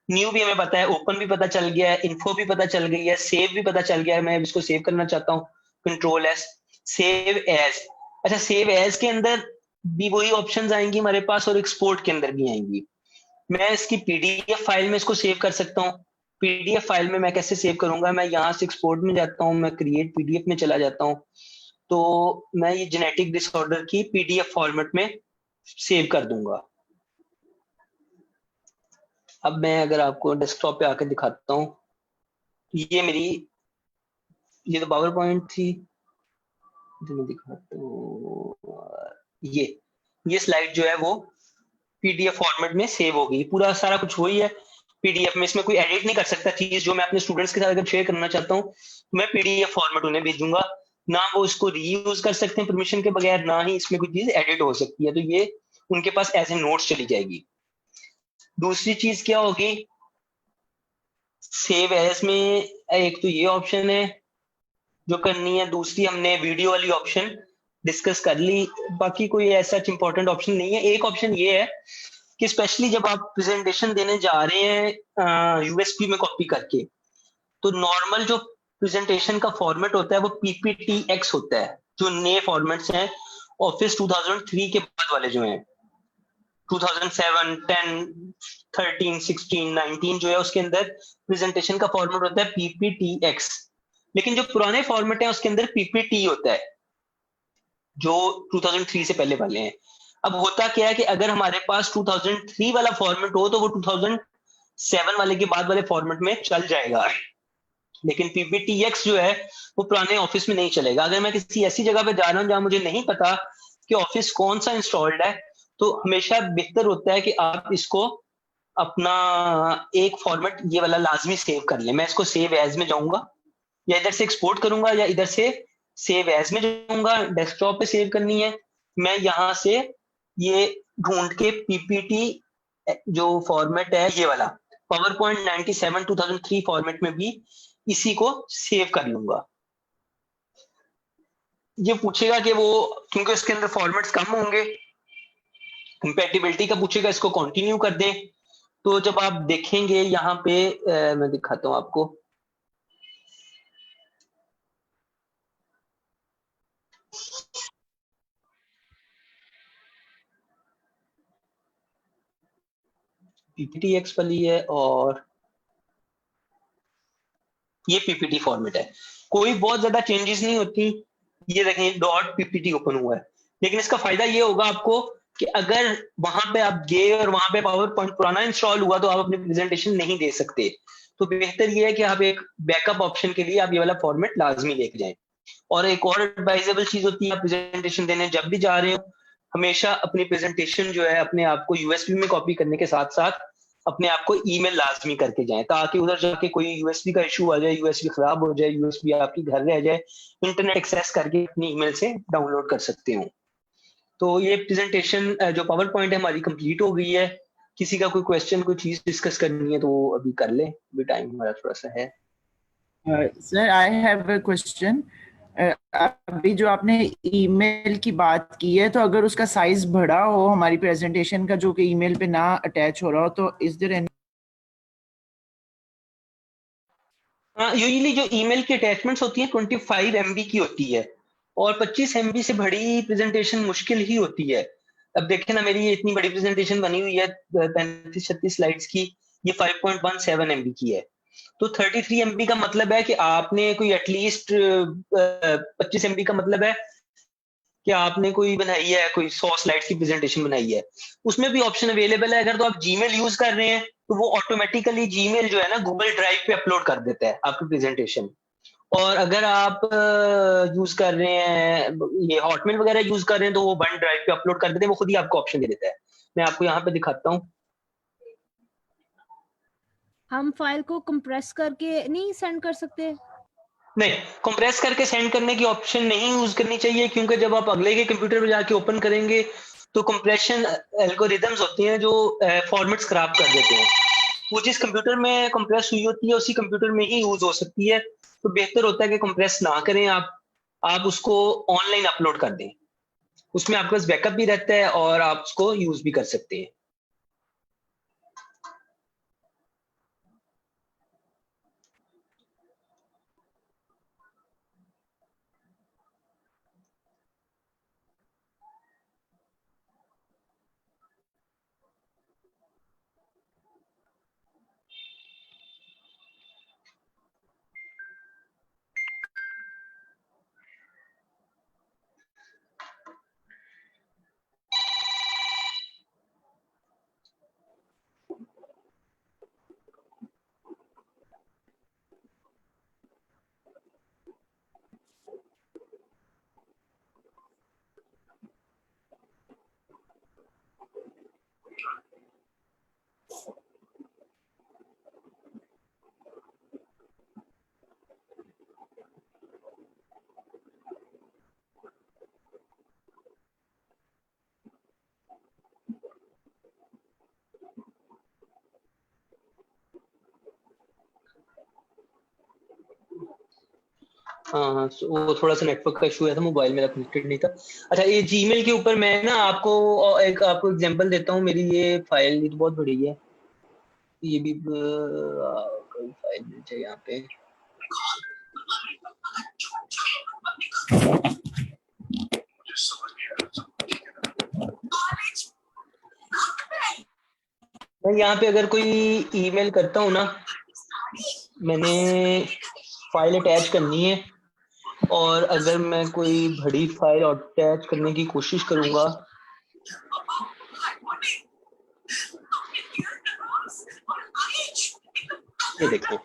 न्यू भी हमें पता है, ओपन भी पता चल गया है, इन्फो भी पता चल गई है, सेव भी पता चल गया है। मैं इसको सेव करना चाहता हूँ, कंट्रोल एस, सेव एज। अच्छा, सेव एज के अंदर भी वही ऑप्शंस आएंगी हमारे पास और एक्सपोर्ट के अंदर भी आएंगी। मैं इसकी पीडीएफ फाइल में इसको सेव कर सकता हूँ। पीडीएफ फाइल में मैं कैसे सेव करूंगा, मैं यहाँ से एक्सपोर्ट में जाता हूँ, मैं क्रिएट पीडीएफ में चला जाता हूँ, तो मैं ये जेनेटिक डिसऑर्डर की पीडीएफ फॉर्मेट में सेव कर दूंगा। अब मैं अगर आपको डेस्कटॉप पे आकर दिखाता हूँ, ये मेरी, ये तो पावर पॉइंट थी, तो मैं दिखाता हूँ, ये स्लाइड जो है वो पीडीएफ फॉर्मेट में सेव हो गई। पूरा सारा कुछ वही है पीडीएफ में, इसमें कोई एडिट नहीं कर सकता। चीज जो मैं अपने स्टूडेंट्स के साथ अगर शेयर करना चाहता हूँ तो मैं पीडीएफ फॉर्मेट उन्हें भेजूंगा, ना वो इसको रीयूज कर सकते हैं परमिशन के बगैर, ना ही इसमें कोई चीज एडिट हो सकती है। तो ये उनके पास एज ए नोट्स चली जाएगी। दूसरी चीज क्या होगी, सेव एज में एक तो ये ऑप्शन है जो करनी है, दूसरी हमने वीडियो वाली ऑप्शन डिस्कस कर ली। बाकी कोई ऐसा इंपॉर्टेंट ऑप्शन नहीं है। एक ऑप्शन ये है कि स्पेशली जब आप प्रेजेंटेशन देने जा रहे हैं यूएसपी में कॉपी करके, तो नॉर्मल जो प्रेजेंटेशन का फॉर्मेट होता है वो पीपीटीएक्स होता है। जो नए फॉर्मेट्स हैं ऑफिस 2003 के बाद वाले जो हैं, 2007, 10, 13, 16, 19 जो है उसके अंदर प्रेजेंटेशन का फॉर्मेट होता है पीपीटीएक्स। लेकिन जो पुराने फॉर्मेट है उसके अंदर पीपीटी होता है, जो 2003 से पहले वाले हैं। अब होता क्या है कि अगर हमारे पास 2003 वाला फॉर्मेट हो तो वो 2007 वाले के बाद वाले फॉर्मेट में चल जाएगा, लेकिन पीपीटीएक्स जो है वो पुराने ऑफिस में नहीं चलेगा। अगर मैं किसी ऐसी जगह पे जा रहा हूँ जहां मुझे नहीं पता कि ऑफिस कौन सा इंस्टॉल्ड है, तो हमेशा बेहतर होता है कि आप इसको अपना एक फॉर्मेट ये वाला लाजमी सेव कर लें। मैं इसको सेव एज में जाऊंगा, या इधर से एक्सपोर्ट करूंगा, या इधर से सेव एज में जाऊंगा। डेस्कटॉप पे सेव करनी है, मैं यहाँ से ये ढूंढ के पीपीटी जो फॉर्मेट है ये वाला पावर पॉइंट 97 2003 फॉर्मेट में भी इसी को सेव कर लूंगा। ये पूछेगा कि वो, क्योंकि उसके अंदर फॉर्मेट्स कम होंगे, कंपेटिबिलिटी का पूछेगा, इसको कंटिन्यू कर दें। तो जब आप देखेंगे यहाँ पे मैं दिखाता हूँ आपको, पीपीटीएक्स वाली है और ये पीपीटी फॉर्मेट है। कोई बहुत ज्यादा चेंजेस नहीं होती, ये देखें डॉट पीपीटी ओपन हुआ है। लेकिन इसका फायदा ये होगा आपको कि अगर वहां पे आप गए और वहां पे पावर पॉइंट पुराना इंस्टॉल हुआ तो आप अपनी प्रेजेंटेशन नहीं दे सकते। तो बेहतर ये है कि आप एक बैकअप ऑप्शन के लिए आप ये वाला फॉर्मेट लाजमी लेके जाएं। और एक और एडवाइजेबल चीज होती है, आप प्रेजेंटेशन देने जब भी जा रहे हो हमेशा अपनी प्रेजेंटेशन जो है अपने आप को यूएसबी में कॉपी करने के साथ साथ अपने आप को ईमेल लाजमी करके जाएं, ताकि उधर जाके कोई यूएसबी का इशू आ जाए, यूएसबी खराब हो जाए, यूएसबी आपकी घर रह जाए, इंटरनेट एक्सेस करके अपनी ईमेल से डाउनलोड कर सकते हो। तो ये प्रेजेंटेशन जो पावर पॉइंट है हमारी कंप्लीट हो गई है। किसी का कोई क्वेश्चन कोई चीज डिस्कस करनी है तो वो अभी कर ले, अभी टाइम हमारा थोड़ा सा है। Sir I have a question. अभी जो आपने ईमेल की बात की है, तो अगर उसका साइज बड़ा हो हमारी प्रेजेंटेशन का, जो कि ईमेल पे ना अटैच हो रहा हो, तो इज देयर एनी? यूजुअली जो ईमेल की अटैचमेंट्स होती हैं 25 MB की होती है, और 25 MB से बड़ी प्रेजेंटेशन मुश्किल ही होती है। अब देखें ना, मेरी ये इतनी बड़ी प्रेजेंटेशन बनी हुई है 35-36 स्लाइड्स की, ये 5.17 MB की है। तो 33 MB का मतलब है कि आपने कोई एटलीस्ट 25 MB का मतलब है कि आपने कोई बनाई है, कोई 100 स्लाइड्स की प्रेजेंटेशन बनाई है। उसमें भी ऑप्शन अवेलेबल है, अगर तो आप जीमेल यूज कर रहे हैं तो वो ऑटोमेटिकली जीमेल जो है ना गूगल ड्राइव पे अपलोड कर देता है आपकी प्रेजेंटेशन। और अगर आप यूज कर रहे हैं ये हॉटमेल वगैरह यूज कर रहे हैं तो वो वन ड्राइव पे अपलोड कर देते हैं, वो खुद ही आपको ऑप्शन दे देता है। मैं आपको यहाँ पे दिखाता हूँ। हम फाइल को कंप्रेस करके नहीं सेंड कर सकते? नहीं, कंप्रेस करके सेंड करने की ऑप्शन नहीं यूज करनी चाहिए, क्योंकि जब आप अगले के कंप्यूटर पे जाके ओपन करेंगे तो कंप्रेशन एल्गोरिदम्स होते हैं जो फॉर्मेट्स खराब कर देते हैं। वो जिस कंप्यूटर में कंप्रेस हुई होती है उसी कंप्यूटर में ही यूज हो सकती है। तो बेहतर होता है कि कंप्रेस ना करें, आप उसको ऑनलाइन अपलोड कर दें। उसमें आपके पास बैकअप भी रहता है और आप उसको यूज भी कर सकते हैं। हाँ, वो थोड़ा सा नेटवर्क का इशू है था, मोबाइल मेरा कनेक्टेड नहीं था। अच्छा, ये जीमेल के ऊपर मैं ना आपको एग्जांपल देता हूँ। मेरी ये फाइल ये तो बहुत बड़ी है, ये भी कोई फाइल मिल जाए यहाँ पे। मैं यहाँ पे अगर कोई ईमेल करता हूँ ना, मैंने फाइल अटैच करनी है, और अगर मैं कोई बड़ी फाइल अटैच करने की कोशिश करूंगा, ये देखो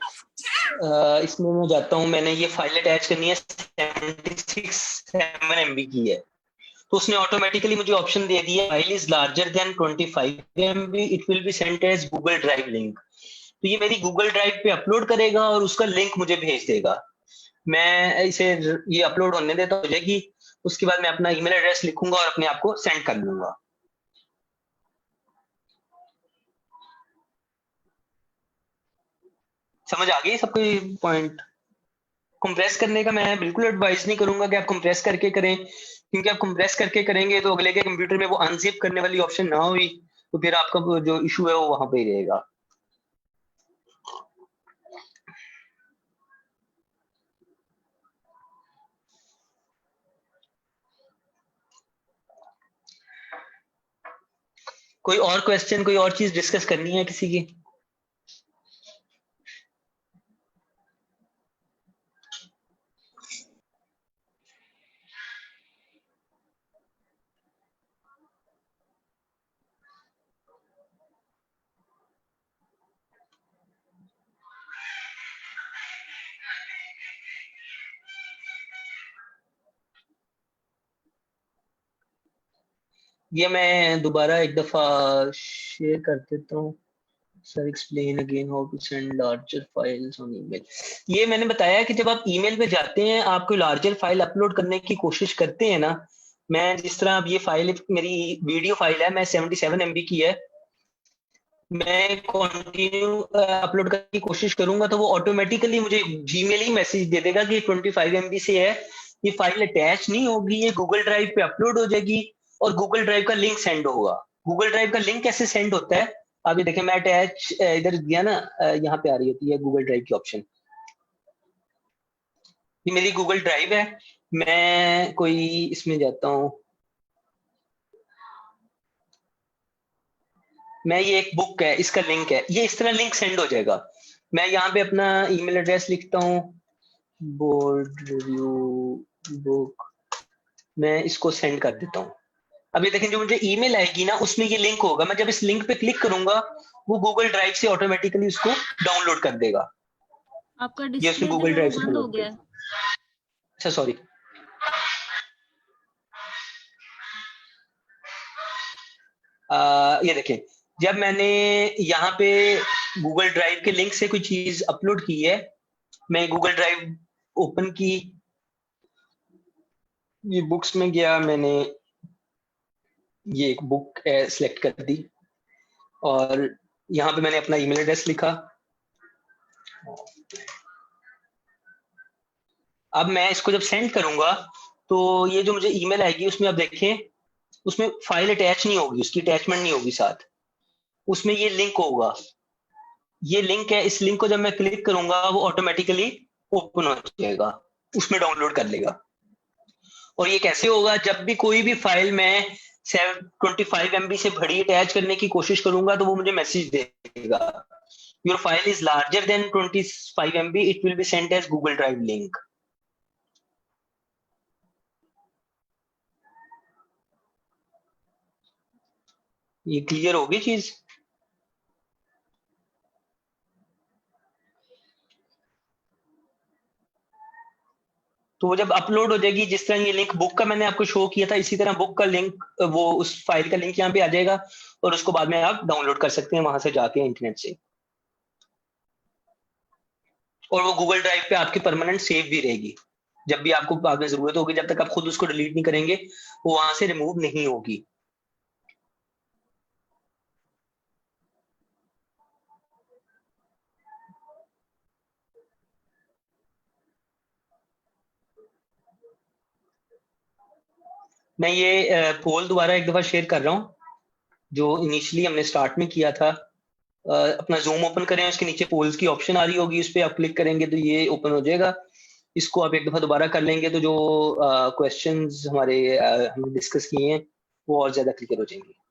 इसमें मैं जाता हूँ, मैंने ये फाइल अटैच करनी है 76 MB की है। तो उसने ऑटोमेटिकली मुझे ऑप्शन दे दिया, file is larger than 25 MB, it will be sent as Google Drive link. तो ये मेरी गूगल ड्राइव पे अपलोड करेगा और उसका लिंक मुझे भेज देगा। मैं इसे ये अपलोड होने देता हो जाएगी, उसके बाद मैं अपना ईमेल एड्रेस लिखूंगा और अपने आप को सेंड कर लूंगा। समझ आ गई सबको ये पॉइंट? कंप्रेस करने का मैं बिल्कुल एडवाइस नहीं करूंगा कि आप कंप्रेस करके करें, क्योंकि आप कंप्रेस करके करेंगे तो अगले के कंप्यूटर में वो अनजिप करने वाली ऑप्शन ना हुई तो फिर आपका जो इशू है वो वहां पे ही रहेगा। कोई और क्वेश्चन, कोई और चीज डिस्कस करनी है किसी की? ये मैं दोबारा एक दफा शेयर कर देता हूँ। Sir explain again how to send larger files on email. ये मैंने बताया कि जब आप ईमेल पे जाते हैं, आप कोई लार्जर फाइल अपलोड करने की कोशिश करते हैं ना, मैं जिस तरह अब ये फाइल मेरी वीडियो फाइल है, मैं 77 MB की है, मैं कंटिन्यू अपलोड करने की कोशिश करूंगा तो वो ऑटोमेटिकली मुझे जीमेल ही मैसेज दे देगा कि 25 MB से है, ये फाइल अटैच नहीं होगी, ये गूगल ड्राइव पे अपलोड हो जाएगी और गूगल ड्राइव का लिंक सेंड होगा। गूगल ड्राइव का लिंक कैसे सेंड होता है, आप ये देखें, मैं अटैच इधर दिया ना, यहाँ पे आ रही होती है गूगल ड्राइव की ऑप्शन। ये मेरी गूगल ड्राइव है, मैं कोई इसमें जाता हूँ, मैं ये एक बुक है, इसका लिंक है, ये इस तरह लिंक सेंड हो जाएगा। मैं यहाँ पे अपना ईमेल एड्रेस लिखता हूँ, बोर्ड रिव्यू बुक, मैं इसको सेंड कर देता हूँ। अब ये देखें, जो मुझे ईमेल आएगी ना, उसमें ये लिंक होगा, मैं जब इस लिंक पे क्लिक करूंगा वो गूगल ड्राइव से ऑटोमेटिकली उसको डाउनलोड कर देगा। आपका ये डिस्प्ले उसने जो गूगल है ड्राइव वो से बंद हो डाउनलोड गया कर। है। अच्छा सॉरी, ये देखें, जब मैंने यहाँ पे गूगल ड्राइव के लिंक से कोई चीज अपलोड की है, मैं गूगल ड्राइव ओपन की, ये बुक्स में गया, मैंने ये एक बुक सिलेक्ट कर दी और यहाँ पे मैंने अपना ईमेल एड्रेस लिखा। अब मैं इसको जब सेंड करूंगा तो ये जो मुझे ईमेल आएगी उसमें आप देखें, उसमें फाइल अटैच नहीं होगी, उसकी अटैचमेंट नहीं होगी साथ, उसमें ये लिंक होगा, ये लिंक है, इस लिंक को जब मैं क्लिक करूंगा वो ऑटोमेटिकली ओपन हो जाएगा, उसमें डाउनलोड कर लेगा। और ये कैसे होगा, जब भी कोई भी फाइल मैं 25 MB से बड़ी अटैच करने की कोशिश करूंगा तो वो मुझे मैसेज देगा, your file is larger than 25 MB, it will be sent as Google Drive link. ये क्लियर होगी चीज? तो वो जब अपलोड हो जाएगी, जिस तरह ये लिंक बुक का मैंने आपको शो किया था, इसी तरह बुक का लिंक, वो उस फाइल का लिंक यहाँ पे आ जाएगा और उसको बाद में आप डाउनलोड कर सकते हैं वहां से जाके इंटरनेट से, और वो गूगल ड्राइव पे आपकी परमानेंट सेव भी रहेगी। जब भी आपको बाद में जरूरत होगी, जब तक आप खुद उसको डिलीट नहीं करेंगे, वो वहां से रिमूव नहीं होगी। मैं ये पोल दोबारा एक दफा शेयर कर रहा हूँ, जो इनिशियली हमने स्टार्ट में किया था। अपना जूम ओपन करें, उसके नीचे पोल्स की ऑप्शन आ रही होगी, उस पर आप क्लिक करेंगे तो ये ओपन हो जाएगा। इसको आप एक दफा दोबारा कर लेंगे तो जो क्वेश्चंस हमारे हमने डिस्कस किए हैं वो और ज्यादा क्लियर हो जाएंगे।